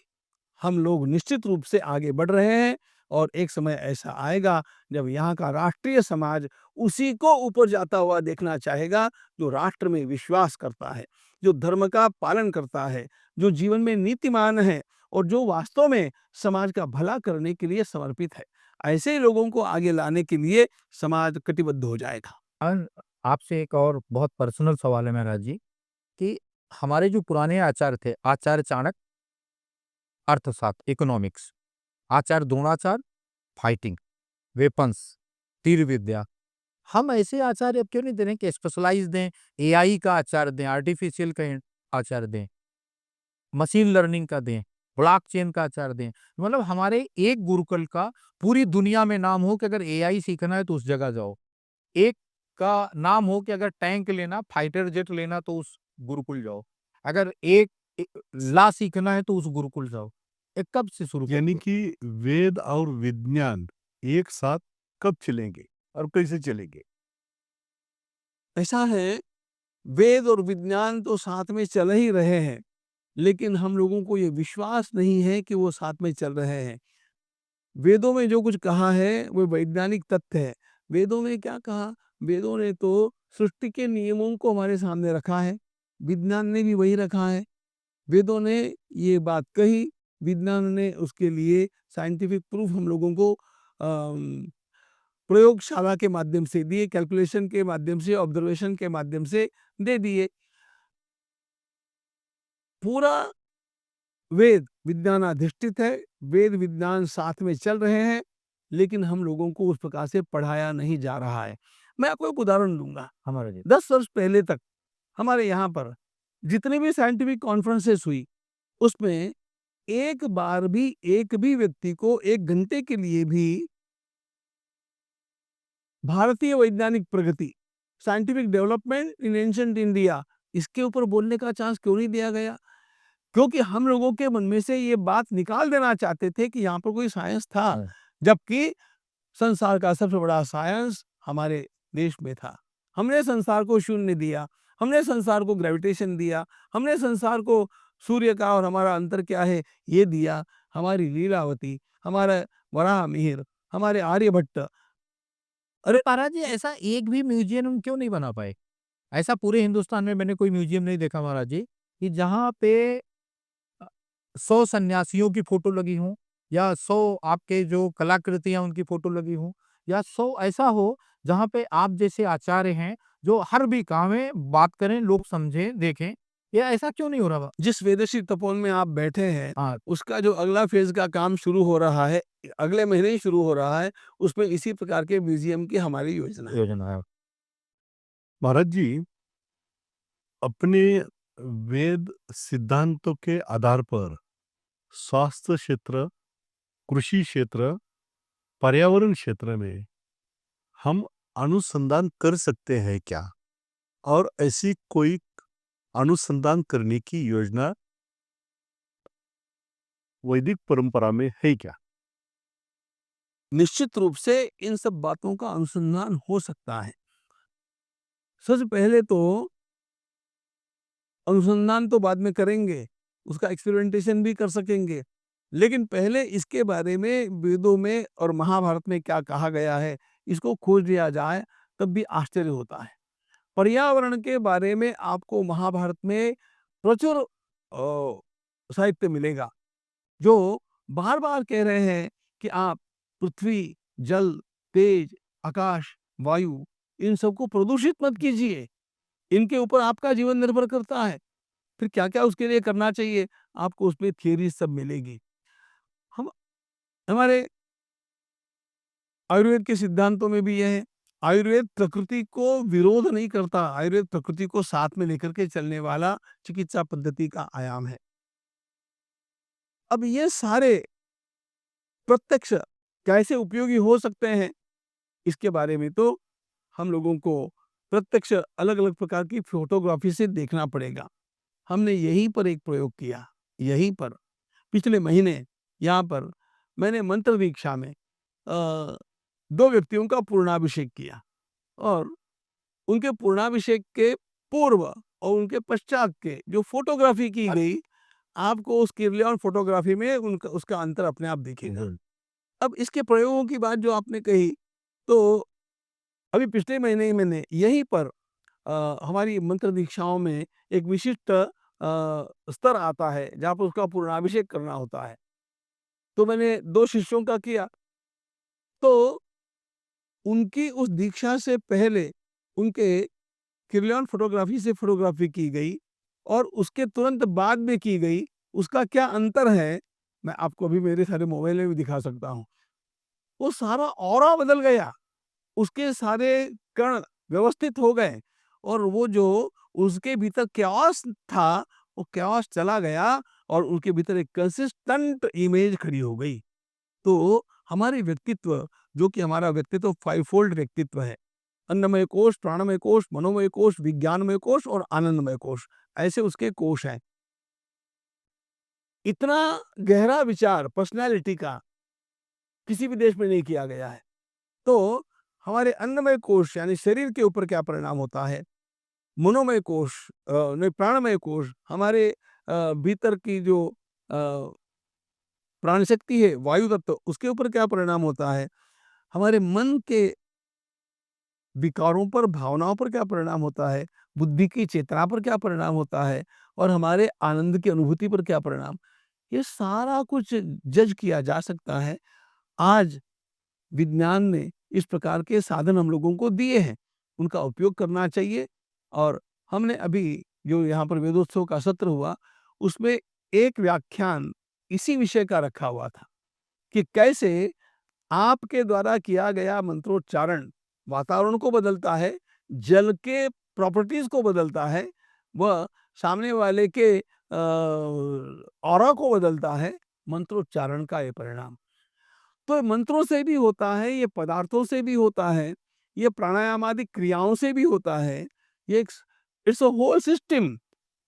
Speaker 2: हम लोग निश्चित रूप से आगे बढ़ रहे हैं और एक समय ऐसा आएगा जब यहाँ का राष्ट्रीय समाज उसी को ऊपर जाता हुआ देखना चाहेगा जो राष्ट्र में विश्वास करता है, जो धर्म का पालन करता है, जो जीवन में नीतिमान है और जो वास्तव में समाज का भला करने के लिए समर्पित है। ऐसे ही लोगों को आगे लाने के लिए समाज कटिबद्ध हो जाएगा।
Speaker 3: और आपसे एक और बहुत पर्सनल सवाल है महाराज जी कि हमारे जो पुराने आचार्य थे, आचार्य चाणक्य अर्थशास्त्र इकोनॉमिक्स, आचार्य द्रोणाचार्य फाइटिंग वेपन्स तीर विद्या, हम ऐसे आचार्य अब क्यों नहीं दे रहे हैं कि स्पेशलाइज दें, एआई का आचार्य दें, आर्टिफिशियल का आचार्य दें, मशीन लर्निंग का दें, ब्लॉकचेन का आचार्य दें। मतलब हमारे एक गुरुकुल का पूरी दुनिया में नाम हो कि अगर एआई सीखना है तो उस जगह जाओ। एक का नाम हो कि अगर टैंक लेना, फाइटर जेट लेना तो उस गुरुकुल जाओ। अगर एक ला सीखना है तो उस गुरुकुल जाओ। ये कब से शुरू
Speaker 1: यानी
Speaker 3: करेंगे?
Speaker 1: कि वेद और विज्ञान एक साथ कब चलेंगे और कैसे चलेंगे?
Speaker 2: ऐसा है, वेद और विज्ञान तो साथ में चल ही रहे हैं, लेकिन हम लोगों को ये विश्वास नहीं है कि वो साथ में चल रहे हैं। वेदों में जो कुछ कहा है वो वैज्ञानिक तथ्य है। वेदों में क्या कहा? वेदों ने तो सृष्टि के नियमों को हमारे सामने रखा है, विज्ञान ने भी वही रखा है। वेदों ने ये बात कही, विज्ञान ने उसके लिए साइंटिफिक प्रूफ हम लोगों को प्रयोगशाला के माध्यम से दिए, कैलकुलेशन के माध्यम से, ऑब्जर्वेशन के माध्यम से दे दिए। पूरा वेद विज्ञान अधिष्ठित है, वेद विज्ञान साथ में चल रहे हैं, लेकिन हम लोगों को उस प्रकार से पढ़ाया नहीं जा रहा है। मैं आपको एक उदाहरण दूंगा।
Speaker 3: हमारा जी
Speaker 2: 10 वर्ष पहले तक हमारे यहाँ पर जितनी भी साइंटिफिक कॉन्फ्रेंसेस हुई, उसमें एक बार भी एक भी व्यक्ति को 1 घंटे के लिए भी भारतीय वैज्ञानिक प्रगति, scientific development in ancient India, इसके ऊपर बोलने का चांस क्यों नहीं दिया गया? क्योंकि हम लोगों के मन में से ये बात निकाल देना चाहते थे कि यहाँ पर कोई साइंस था,
Speaker 3: हाँ।
Speaker 2: जबकि संसार का सबसे बड़ा साइंस हमारे देश में था। हमने संसार को शून्य दिया, हमने संसार को ग्रेविटेशन दिया, हमने संसार को सूर्य का और हमारा अंतर क्या है ये दिया। हमारी लीलावती, हमारा वराह मिहिर, हमारे आर्यभट्ट।
Speaker 3: अरे महाराज जी, ऐसा एक भी म्यूजियम हम क्यों नहीं बना पाए? ऐसा पूरे हिंदुस्तान में मैंने कोई म्यूजियम नहीं देखा महाराज जी, कि जहाँ पे 100 सन्यासियों की फ़ोटो लगी हों, या 100 आपके जो कलाकृतियाँ उनकी फ़ोटो लगी हों, या 100 ऐसा हो जहाँ पे आप जैसे आचार्य हैं, जो हर भी काम में बात करें, लोग समझें, देखें। ये ऐसा क्यों नहीं हो रहा?
Speaker 2: जिस वेदशी तपोवन में आप बैठे हैं,
Speaker 3: हाँ,
Speaker 2: उसका जो अगला फेज का काम शुरू हो रहा है, अगले महीने ही शुरू हो रहा है, उसमें इसी प्रकार के म्यूजियम की हमारी योजना है।
Speaker 3: योजना है।
Speaker 1: महाराज जी, अपने वेद सिद्धांतों के आधार पर स्वास्थ्य क्षेत्र, कृषि क्षेत्र, पर्यावरण क्षेत्र में हम अनुसंधान कर सकते हैं क्या? और ऐसी कोई अनुसंधान करने की योजना वैदिक परंपरा में है क्या?
Speaker 2: निश्चित रूप से इन सब बातों का अनुसंधान हो सकता है। सबसे पहले तो अनुसंधान तो बाद में करेंगे, उसका एक्सपेरिमेंटेशन भी कर सकेंगे, लेकिन पहले इसके बारे में वेदों में और महाभारत में क्या कहा गया है, इसको खोज लिया जाए, तब भी आश्चर्य होता है। पर्यावरण के बारे में आपको महाभारत में प्रचुर साहित्य मिलेगा, जो बार-बार कह रहे हैं कि आप पृथ्वी, जल, तेज, आकाश, वायु, इन सबको प्रदूषित मत कीजिए। इनके ऊपर आपका जीवन निर्भर करता है। फिर क्या-क्या उसके लिए करना चाहिए, आपको उसमें थियरी सब मिलेगी। हम हमारे आयुर्वेद के सिद्धांतों में भी यह है। आयुर्वेद प्रकृति को विरोध नहीं करता, आयुर्वेद प्रकृति को साथ में लेकर के चलने वाला चिकित्सा पद्धति का आयाम है। अब ये सारे प्रत्यक्ष कैसे उपयोगी हो सकते हैं, इसके बारे में तो हम लोगों को प्रत्यक्ष अलग-अलग प्रकार की फोटोग्राफी से देखना पड़ेगा। हमने यहीं पर एक प्रयोग किया, यहीं पर पिछले महीने यहाँ पर मैंने मंत्र दीक्षा में 2 व्यक्तियों का पूर्णाभिषेक किया, और उनके पूर्णाभिषेक के पूर्व और उनके पश्चात के जो फोटोग्राफी की गई, आपको उस किरलियन फोटोग्राफी में उनका उसका अंतर अपने आप दिखेगा। अब इसके प्रयोगों की बात जो आपने कही, तो अभी पिछले महीने ही मैंने यहीं पर हमारी मंत्र दीक्षाओं में एक विशिष्ट स्तर आता है, जहाँ पर उसका पूर्णाभिषेक करना होता है। तो मैंने 2 शिष्यों का किया, तो उनकी उस दीक्षा से पहले उनके किरलियन फोटोग्राफी से फोटोग्राफी की गई, और उसके तुरंत बाद में की गई, उसका क्या अंतर है, मैं आपको अभी मेरे सारे मोबाइल में भी दिखा सकता हूँ। वो सारा ऑरा बदल गया, उसके सारे कण व्यवस्थित हो गए, और वो जो उसके भीतर chaos था, वो chaos चला गया, और उनके भीतर एक कंसिस्टेंट इमेज खड़ी हो गई। तो हमारे व्यक्तित्व, जो कि हमारा व्यक्तित्व 5 फोल्ड व्यक्तित्व है, अन्नमय कोश, प्राणमय कोश, मनोमय कोश, विज्ञानमय कोश और आनंदमय कोश, ऐसे उसके कोश हैं। इतना गहरा विचार पर्सनैलिटी का किसी भी देश में नहीं किया गया है। तो हमारे अन्नमय कोश यानी शरीर के ऊपर क्या परिणाम होता है, मनोमय कोश नहीं, प्राणमय कोश, हमारे भीतर की जो प्राण शक्ति है, वायु तत्व, उसके ऊपर क्या परिणाम होता है, हमारे मन के विकारों पर, भावनाओं पर क्या परिणाम होता है, बुद्धि की चेतना पर क्या परिणाम होता है, और हमारे आनंद की अनुभूति पर क्या परिणाम, ये सारा कुछ जज किया जा सकता है। आज विज्ञान ने इस प्रकार के साधन हम लोगों को दिए हैं, उनका उपयोग करना चाहिए। और हमने अभी जो यहाँ पर वेदोत्सव का सत्र हुआ, उसमें एक व्याख्यान इसी विषय का रखा हुआ था कि कैसे आपके द्वारा किया गया मंत्रोच्चारण वातावरण को बदलता है, जल के प्रॉपर्टीज को बदलता है, वह सामने वाले के ऑरा को बदलता है, मंत्रोच्चारण का ये परिणाम। तो मंत्रों से भी होता है, ये पदार्थों से भी होता है, ये प्राणायाम आदि क्रियाओं से भी होता है। ये इट्स अ होल सिस्टम,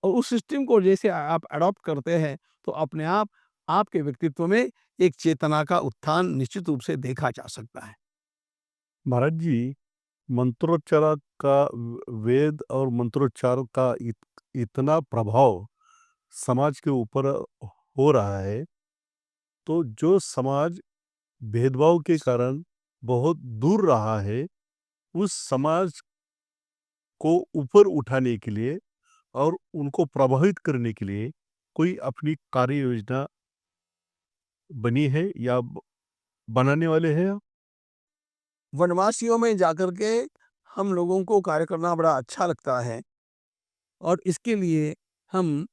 Speaker 2: और उस सिस्टम को जैसे आप अडॉप्ट करते हैं, तो अपने आप आपके व्यक्तित्व में एक चेतना का उत्थान निश्चित रूप से देखा जा सकता है।
Speaker 1: महाराज जी, मंत्रोच्चार का वेद और मंत्रोच्चार का इतना प्रभाव समाज के ऊपर हो रहा है, तो जो समाज भेदभाव के कारण बहुत दूर रहा है, उस समाज को ऊपर उठाने के लिए और उनको प्रभावित करने के लिए कोई अपनी कार्य योजना बनी है या बनाने वाले हैं आप?
Speaker 2: वनवासियों में जाकर के हम लोगों को कार्य करना बड़ा अच्छा लगता है और इसके लिए हम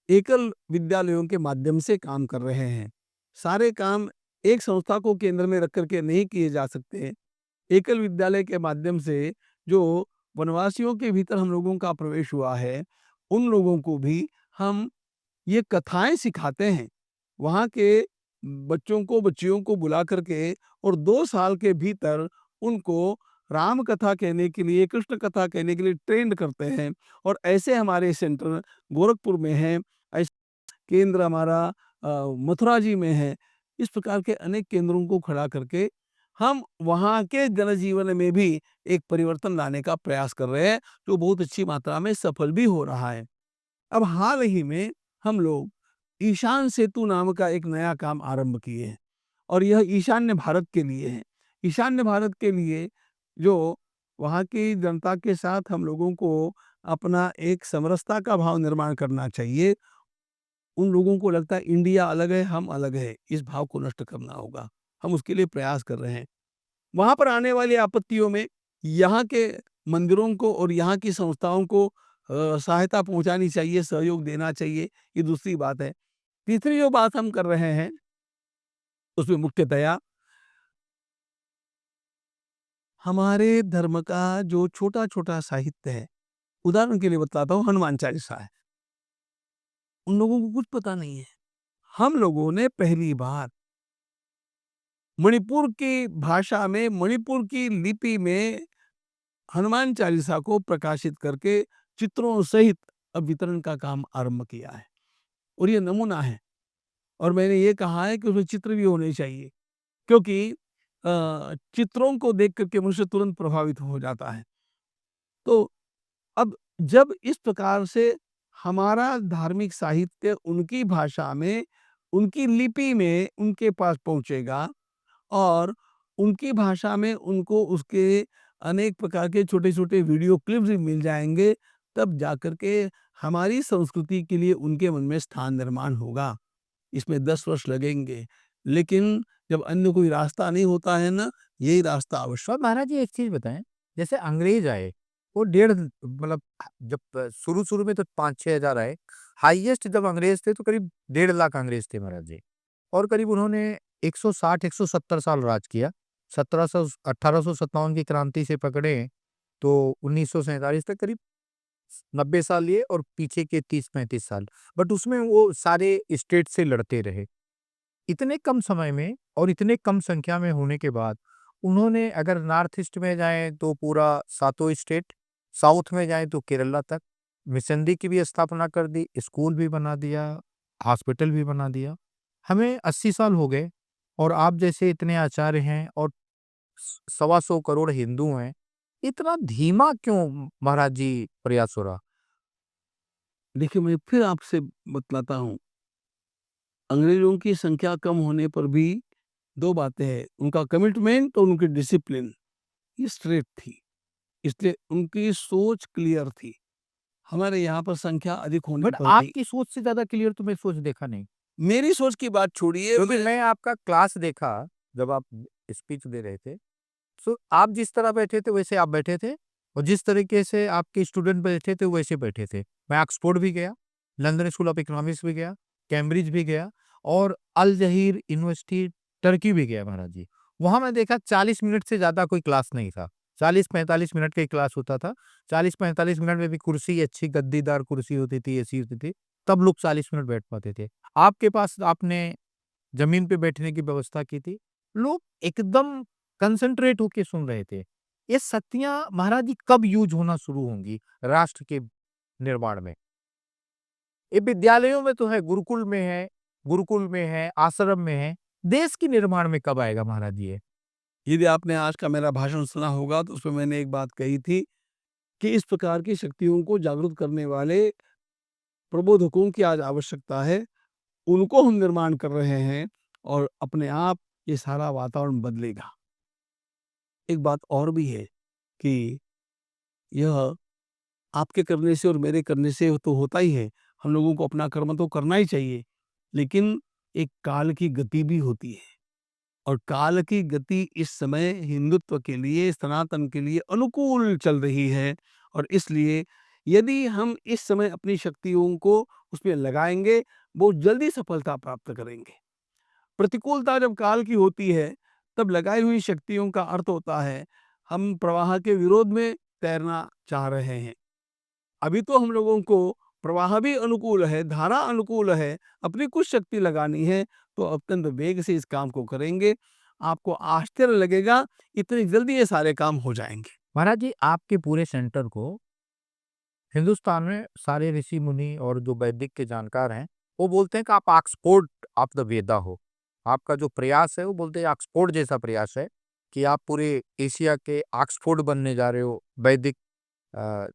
Speaker 2: एकल विद्यालयों के माध्यम से काम कर रहे हैं। सारे काम एक संस्था को केंद्र में रख करके नहीं किए जा सकते। एकल विद्यालय के माध्यम से जो वनवासियों के भीतर हम लोगों का प्रवेश हुआ है, उन लोगों को भी हम ये कथाएं सिखाते हैं। वहाँ के बच्चों को बच्चियों को बुला करके और 2 साल के भीतर उनको राम कथा कहने के लिए, कृष्ण कथा कहने के लिए ट्रेंड करते हैं और ऐसे हमारे सेंटर गोरखपुर में हैं, ऐसे केंद्र हमारा मथुरा जी में है। इस प्रकार के अनेक केंद्रों को खड़ा करके हम वहाँ के जनजीवन में भी एक परिवर्तन लाने का प्रयास कर रहे हैं, जो बहुत अच्छी मात्रा में सफल भी हो रहा है। अब हाल ही में हम लोग ईशान सेतु नाम का एक नया काम आरंभ किए हैं और यह ईशान्य भारत के लिए है। ईशान्य भारत के लिए जो वहाँ की जनता के साथ हम लोगों को अपना एक समरसता का भाव निर्माण करना चाहिए। उन लोगों को लगता है इंडिया अलग है, हम अलग है, इस भाव को नष्ट करना होगा। हम उसके लिए प्रयास कर रहे हैं। वहाँ पर आने वाली आपत्तियों में यहाँ के मंदिरों को और यहाँ की संस्थाओं को सहायता पहुँचानी चाहिए, सहयोग देना चाहिए, ये दूसरी बात है। तीसरी जो बात हम कर रहे हैं, उसमें मुख्यतया हमारे धर्म का जो छोटा-छोटा साहित्य है, उदाहरण के लिए बताता हूँ, हनुमान चालीसा है। उन लोगों को कुछ पता नहीं है। हम लोगों ने पहली बार मणिपुर की भाषा में, मणिपुर की लिपि में हनुमान चालीसा को प्रकाशित करके चित्रों सहित अब वितरण का काम आरंभ किया है और ये नमूना है। और मैंने ये कहा है कि उसमें चित्र भी होने चाहिए, क्योंकि चित्रों को देख करके मनुष्य तुरंत प्रभावित हो जाता है। तो अब जब इस प्रकार से हमारा धार्मिक साहित्य उनकी भाषा में, उनकी लिपि में उनके पास पहुँचेगा और उनकी भाषा में उनको उसके अनेक प्रकार के छोटे-छोटे वीडियो क्लिप्स भी मिल जाएँगे, तब जाकर के हमारी संस्कृति के लिए उनके मन में स्थान निर्माण होगा। इसमें 10 वर्ष लगेंगे, लेकिन जब अन्य कोई रास्ता नहीं होता है ना, यही रास्ता अवश्य।
Speaker 3: और महाराज जी एक चीज बताएं, जैसे अंग्रेज आए, वो डेढ़ मतलब जब शुरू में तो 5-6 हजार आए, हाईएस्ट जब अंग्रेज थे तो करीब 1.5 लाख अंग्रेज थे महाराज जी। और करीब उन्होंने 160-170 साल राज किया। 1857 की क्रांति से पकड़े तो 1947 तक करीब 90 साल लिए और पीछे के 30-35 साल, बट उसमें वो सारे स्टेट से लड़ते रहे। इतने कम समय में और इतने कम संख्या में होने के बाद उन्होंने, अगर नॉर्थ ईस्ट में जाएं तो पूरा 7 स्टेट, साउथ में जाएं तो केरला तक मिशनरी की भी स्थापना कर दी, स्कूल भी बना दिया, हॉस्पिटल भी बना दिया। हमें 80 साल हो गए और आप जैसे इतने आचार्य हैं और 125 करोड़ हिंदू हैं, इतना धीमा क्यों महाराज जी प्रयास हो रहा?
Speaker 2: देखिए, मैं फिर आपसे बतलाता हूँ, अंग्रेजों की संख्या कम होने पर भी 2 बातें हैं, उनका कमिटमेंट और उनकी डिसिप्लिन, ये स्ट्रेट थी। इसलिए उनकी सोच क्लियर थी। हमारे यहाँ पर संख्या अधिक होने
Speaker 3: बट
Speaker 2: पर भी
Speaker 3: आपकी सोच से ज्यादा क्लियर तो मैं सोच देखा नहीं,
Speaker 2: मेरी सोच की बात छोड़िए,
Speaker 3: क्योंकि मैं आपका क्लास देखा जब आप स्पीच दे रहे थे, तो आप जिस तरह बैठे थे वैसे आप बैठे थे और जिस तरीके से आपके स्टूडेंट बैठे थे वैसे बैठे थे। मैं ऑक्सफोर्ड भी गया, लंदन स्कूल ऑफ इकोनॉमिक्स भी गया, कैम्ब्रिज भी गया और अल जहीर यूनिवर्सिटी टर्की भी गया महाराज जी। वहां मैं देखा 40 मिनट से ज्यादा कोई क्लास नहीं था। 40-45 मिनट का ही क्लास होता था। 40-45 मिनट में भी कुर्सी अच्छी गद्दीदार कुर्सी होती थी, एसी होती थी, तब लोग 40 मिनट बैठ पाते थे। आपके पास आपने जमीन पे बैठने की व्यवस्था की थी, लोग एकदम कंसंट्रेट होके सुन रहे थे। ये शक्तियां महाराज जी कब यूज होना शुरू होंगी राष्ट्र के निर्माण में? ये विद्यालयों में तो है, गुरुकुल में है, आश्रम में है, देश के निर्माण में कब आएगा महाराज जी ये?
Speaker 2: यदि आपने आज का मेरा भाषण सुना होगा तो उसमें मैंने एक बात कही थी कि इस प्रकार की शक्तियों को जागरूक करने वाले प्रबोधकों की आज आवश्यकता है। उनको हम निर्माण कर रहे हैं और अपने आप ये सारा वातावरण बदलेगा। एक बात और भी है कि यह आपके करने से और मेरे करने से तो होता ही है। हम लोगों को अपना कर्म तो करना ही चाहिए, लेकिन एक काल की गति भी होती है और काल की गति इस समय हिंदुत्व के लिए, सनातन के लिए अनुकूल चल रही है और इसलिए यदि हम इस समय अपनी शक्तियों को उसमें लगाएंगे, बहुत जल्दी सफलता प्राप्त करेंगे। प्रतिकूलता जब काल की होती है, तब लगाई हुई शक्तियों का अर्थ होता है, हम प्रवाह के विरोध में तैरना चाह रहे हैं। अभी तो हम लोगों को प्रवाह भी अनुकूल है, धारा अनुकूल है, अपनी कुछ शक्ति लगानी है, तो अत्यंत वेग से इस काम को करेंगे। आपको आश्चर्य लगेगा, इतनी जल्दी ये सारे काम हो जाएँगे।
Speaker 3: महाराज जी, आपके पूरे सेंटर को हिंदुस्तान में सारे ऋषि मुनि और जो वैदिक के जानकार हैं, वो बोलते हैं कि आप ऑक्सफोर्ड ऑफ द वेदा हो। आपका जो प्रयास है, वो बोलते हैं ऑक्सफोर्ड जैसा प्रयास है कि आप पूरे एशिया के ऑक्सफोर्ड बनने जा रहे हो, वैदिक अ,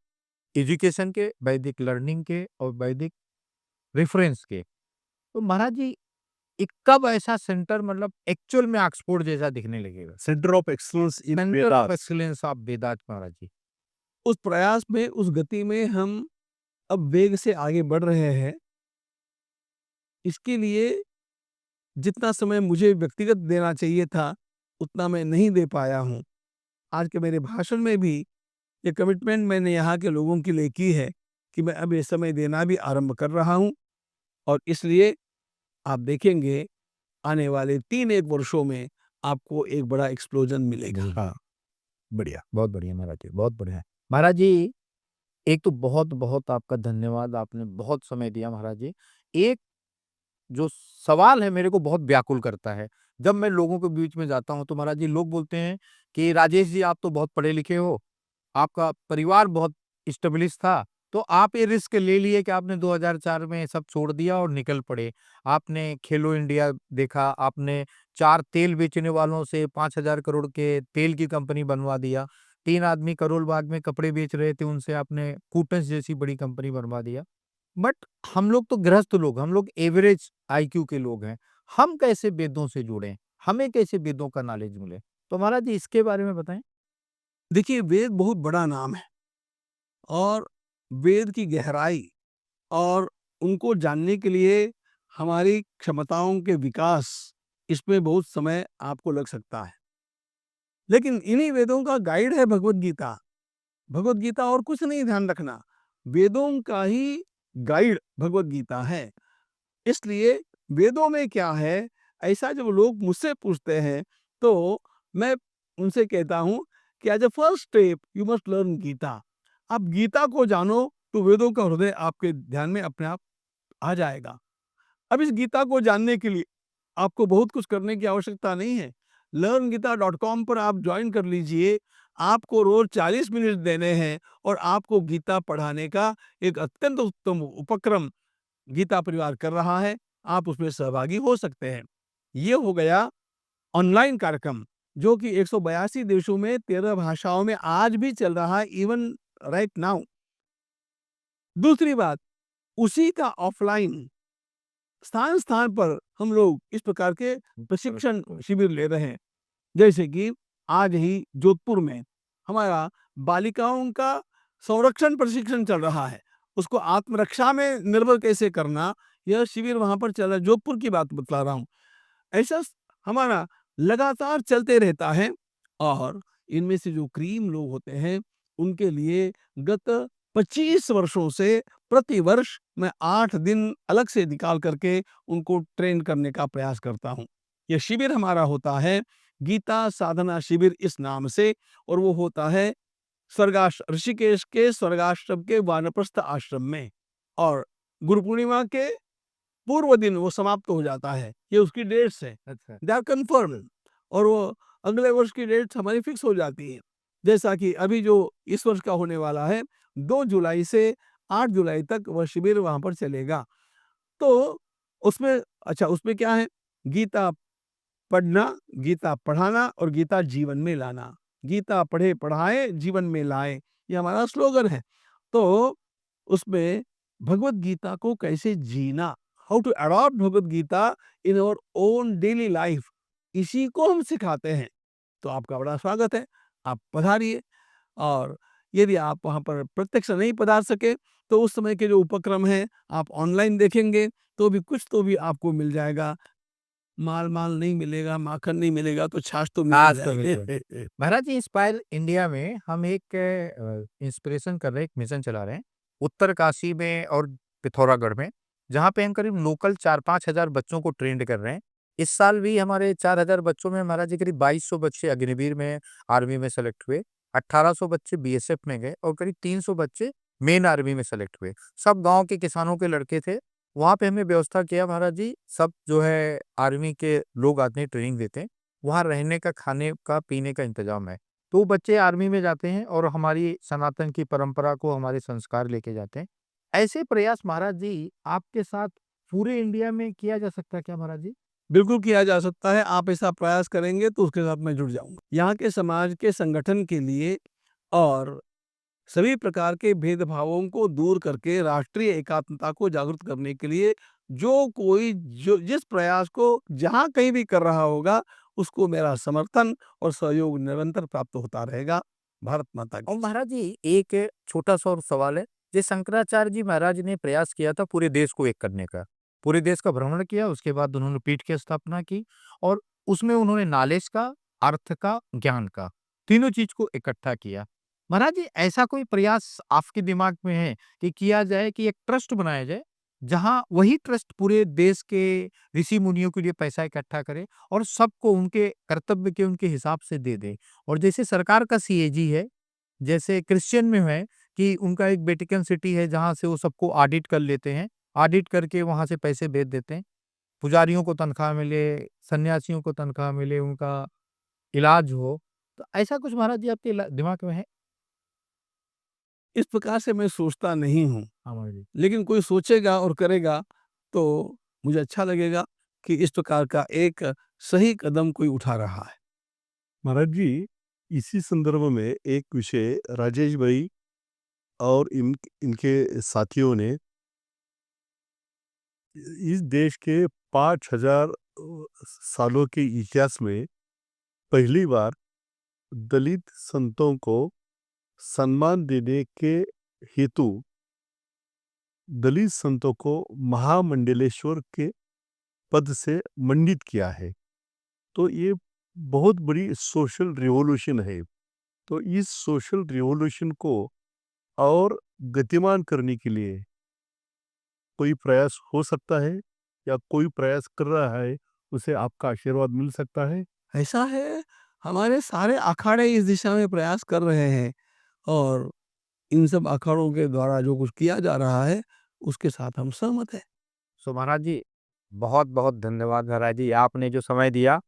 Speaker 3: एजुकेशन के, वैदिक लर्निंग के और वैदिक रेफरेंस के। तो महाराज जी, एक कब ऐसा सेंटर मतलब एक्चुअल में ऑक्सफोर्ड जैसा दिखने लगेगा?
Speaker 1: Centre of excellence in
Speaker 3: centre of
Speaker 1: Vedas.
Speaker 3: Excellence of Vedas महाराज जी।
Speaker 2: उस प्रयास में, उस गति में हम अब वेग से आगे बढ़ रहे हैं। इसके लिए जितना समय मुझे व्यक्तिगत देना चाहिए था, उतना मैं नहीं दे पाया हूँ। आज के मेरे भाषण में भी ये कमिटमेंट मैंने यहाँ के लोगों के लिए की है कि मैं अब ये समय देना भी आरंभ कर रहा हूँ और इसलिए आप देखेंगे आने वाले 3-1 वर्षों में आपको एक बड़ा एक्सप्लोजन मिलेगा।
Speaker 1: हाँ, बढ़िया।
Speaker 3: बहुत बढ़िया महाराज जी, बहुत बढ़िया। महाराज जी, एक तो बहुत-बहुत आपका धन्यवाद, आपने बहुत समय दिया महाराज जी। एक जो सवाल है मेरे को बहुत व्याकुल करता है। जब मैं लोगों के बीच में जाता हूँ तो महाराज जी लोग बोलते हैं कि राजेश जी आप तो बहुत पढ़े लिखे हो, आपका परिवार बहुत स्टेब्लिश था, तो आप ये रिस्क ले लिए कि आपने 2004 में सब छोड़ दिया और निकल पड़े। आपने खेलो इंडिया देखा, आपने 4 तेल बेचने वालों से 5,000 करोड़ के तेल की कंपनी बनवा दिया। 3 आदमी करोल बाग में कपड़े बेच रहे थे, उनसे आपने कूटस जैसी बड़ी कंपनी बनवा दिया। बट हम लोग तो गृहस्थ लोग, हम लोग एवरेज आईक्यू के लोग हैं। हम कैसे वेदों से जुड़ें? हमें कैसे वेदों का नॉलेज मिले? तो महाराज जी इसके बारे में बताएँ।
Speaker 2: देखिए, वेद बहुत बड़ा नाम है और वेद की गहराई और उनको जानने के लिए हमारी क्षमताओं के विकास, इसमें बहुत समय आपको लग सकता है। लेकिन इन्हीं वेदों का गाइड है भगवत गीता। भगवत गीता और कुछ नहीं, ध्यान रखना। वेदों का ही गाइड भगवत गीता है। इसलिए वेदों में क्या है, ऐसा जब लोग मुझसे पूछते हैं, तो मैं उनसे कहता हूँ कि as a first step you must learn Gita. आप गीता को जानो, तो वेदों का हृदय आपके ध्यान में अपने आप आ जाएगा। अब इस गीता को जानने के लिए आपको बहुत कुछ करने की आवश्यकता नहीं है। learngita.com पर आप ज्वाइन कर लीजिए। आपको रोज 40 मिनट देने हैं और आपको गीता पढ़ाने का एक अत्यंत उत्तम उपक्रम गीता परिवार कर रहा है। आप उसमें सहभागी हो सकते हैं। ये हो गया ऑनलाइन कार्यक्रम, जो कि 182 देशों में 13 भाषाओं में आज भी चल रहा है, इवन राइट नाउ। दूसरी बात, उसी का ऑफलाइन स्थान-स्थान पर हम लोग इस प्रकार के प्रशिक्षण शिविर ले रहे हैं। जैसे कि आज ही जोधपुर में हमारा बालिकाओं का संरक्षण प्रशिक्षण चल रहा है। उसको आत्मरक्षा में निर्भर कैसे करना, यह शिविर वहाँ पर चल रहा है। जोधपुर की बात बतला रहा हूँ। ऐसा हमारा लगातार चलते रहता है और इनमें से जो क्रीम लोग होते हैं, उनके लिए गत 25 वर्षों से प्रति वर्ष मैं 8 दिन अलग से निकाल करके उनको ट्रेन करने का प्रयास करता हूँ। यह शिविर हमारा होता है गीता साधना शिविर इस नाम से, और वो होता है ऋषिकेश के स्वर्गाश्रम के वानप्रस्थ आश्रम में, और गुरु पूर्णिमा के पूर्व दिन वो समाप्त हो जाता है। ये उसकी डेट्स है,
Speaker 3: अच्छा।
Speaker 2: दे आर कन्फर्म्ड, और वो अगले वर्ष की डेट्स हमारी फिक्स हो जाती है। जैसा कि अभी जो इस वर्ष का होने वाला है, 2 जुलाई से 8 जुलाई तक वह शिविर वहाँ पर चलेगा। तो उसमें अच्छा, उसमें क्या है, गीता पढ़ना, गीता पढ़ाना और गीता जीवन में लाना। गीता पढ़े पढ़ाए जीवन में लाए, ये हमारा स्लोगन है। तो उसमें भगवत गीता को कैसे जीना, how to adopt Bhagavad Gita in our own daily life, इसी को हम सिखाते हैं। तो आपका बड़ा स्वागत है, आप पधारिए। और यदि आप वहाँ पर प्रत्यक्ष नहीं पधार सके तो उस समय के जो उपक्रम हैं आप ऑनलाइन देखेंगे तो भी कुछ तो भी आपको मिल जाएगा। माल नहीं मिलेगा, माखन नहीं मिलेगा तो छाछ तो मिल
Speaker 3: छाछ तो
Speaker 2: जाएगी।
Speaker 3: महाराज जी, इंस्पायर इंडिया में हम एक इंस्पिरेशन कर रहे हैं, एक मिशन चला रहे हैं उत्तरकाशी में और पिथौरागढ़ में, जहाँ पे हम करीब लोकल 4-5 हजार बच्चों को ट्रेंड कर रहे हैं। इस साल भी हमारे 4,000 बच्चों में महाराज जी करीब 2200 बच्चे अग्निवीर में आर्मी में सेलेक्ट हुए, 1800 बच्चे बीएसएफ में गए और करीब 300 बच्चे मेन आर्मी में सेलेक्ट हुए। सब गांव के किसानों के लड़के थे। वहाँ पे हमने व्यवस्था किया महाराज जी, सब जो है आर्मी के लोग आते हैं, ट्रेनिंग देते हैं, वहाँ रहने का, खाने का, पीने का इंतजाम है। तो वो बच्चे आर्मी में जाते हैं और हमारी सनातन की परंपरा को, हमारे संस्कार लेके जाते हैं। ऐसे प्रयास महाराज जी आपके साथ पूरे इंडिया में किया जा सकता है क्या महाराज जी?
Speaker 2: बिल्कुल किया जा सकता है। आप ऐसा प्रयास करेंगे तो उसके साथ मैं जुड़ जाऊंगा। यहाँ के समाज के संगठन के लिए और सभी प्रकार के भेदभावों को दूर करके राष्ट्रीय एकात्मता को जागृत करने के लिए जो जिस प्रयास को जहाँ कहीं भी कर रहा होगा उसको मेरा समर्थन और सहयोग निरंतर प्राप्त होता रहेगा। भारत माता
Speaker 3: और
Speaker 2: की।
Speaker 3: महाराज जी एक छोटा-सा और सवाल है, जैसे शंकराचार्य जी महाराज ने प्रयास किया था पूरे देश को एक करने का। पूरे देश का भ्रमण किया, उसके बाद उन्होंने पीठ की स्थापना की और उसमें उन्होंने नॉलेज का, अर्थ का, ज्ञान का, तीनों चीज़ को इकट्ठा किया। महाराज जी ऐसा कोई प्रयास आपके दिमाग में है कि किया जाए कि एक ट्रस्ट बनाया जाए, जहाँ वही ट्रस्ट पूरे देश के ऋषि-मुनियों के लिए पैसा इकट्ठा करे और सबको उनके कर्तव्य के उनके हिसाब से दे दे? और जैसे सरकार का सीएजी है, जैसे क्रिश्चियन में है कि उनका एक वेटिकन सिटी है जहाँ से वो सबको ऑडिट कर लेते हैं। ऑडिट करके वहाँ से पैसे भेज देते हैं। पुजारियों को तनख्वाह मिले, सन्यासियों को तनख्वाह मिले, उनका इलाज हो। तो ऐसा कुछ महाराज जी आपके दिमाग में है?
Speaker 2: इस प्रकार से मैं सोचता नहीं हूँ,
Speaker 3: हाँ महाराज जी।
Speaker 2: लेकिन कोई सोचेगा और करेगा तो मुझे अच्छा लगेगा कि इस प्रकार का एक सही कदम कोई उठा रहा है।
Speaker 1: महाराज जी, इसी संदर्भ में एक विषय राजेश भाई और इनके साथियों ने इस देश के 5,000 सालों के इतिहास में पहली बार दलित संतों को सम्मान देने के हेतु दलित संतों को महामंडलेश्वर के पद से मंडित किया है। तो ये बहुत बड़ी सोशल रिवॉल्यूशन है। तो इस सोशल रिवॉल्यूशन को और गतिमान करने के लिए कोई प्रयास हो सकता है या कोई प्रयास कर रहा है, उसे आपका आशीर्वाद मिल सकता है?
Speaker 2: ऐसा है, हमारे सारे अखाड़े इस दिशा में प्रयास कर रहे हैं और इन सब अखाड़ों के द्वारा जो कुछ किया जा रहा है उसके साथ हम सहमत हैं।
Speaker 3: सो महाराज जी बहुत-बहुत धन्यवाद महाराज जी, आपने जो समय दिया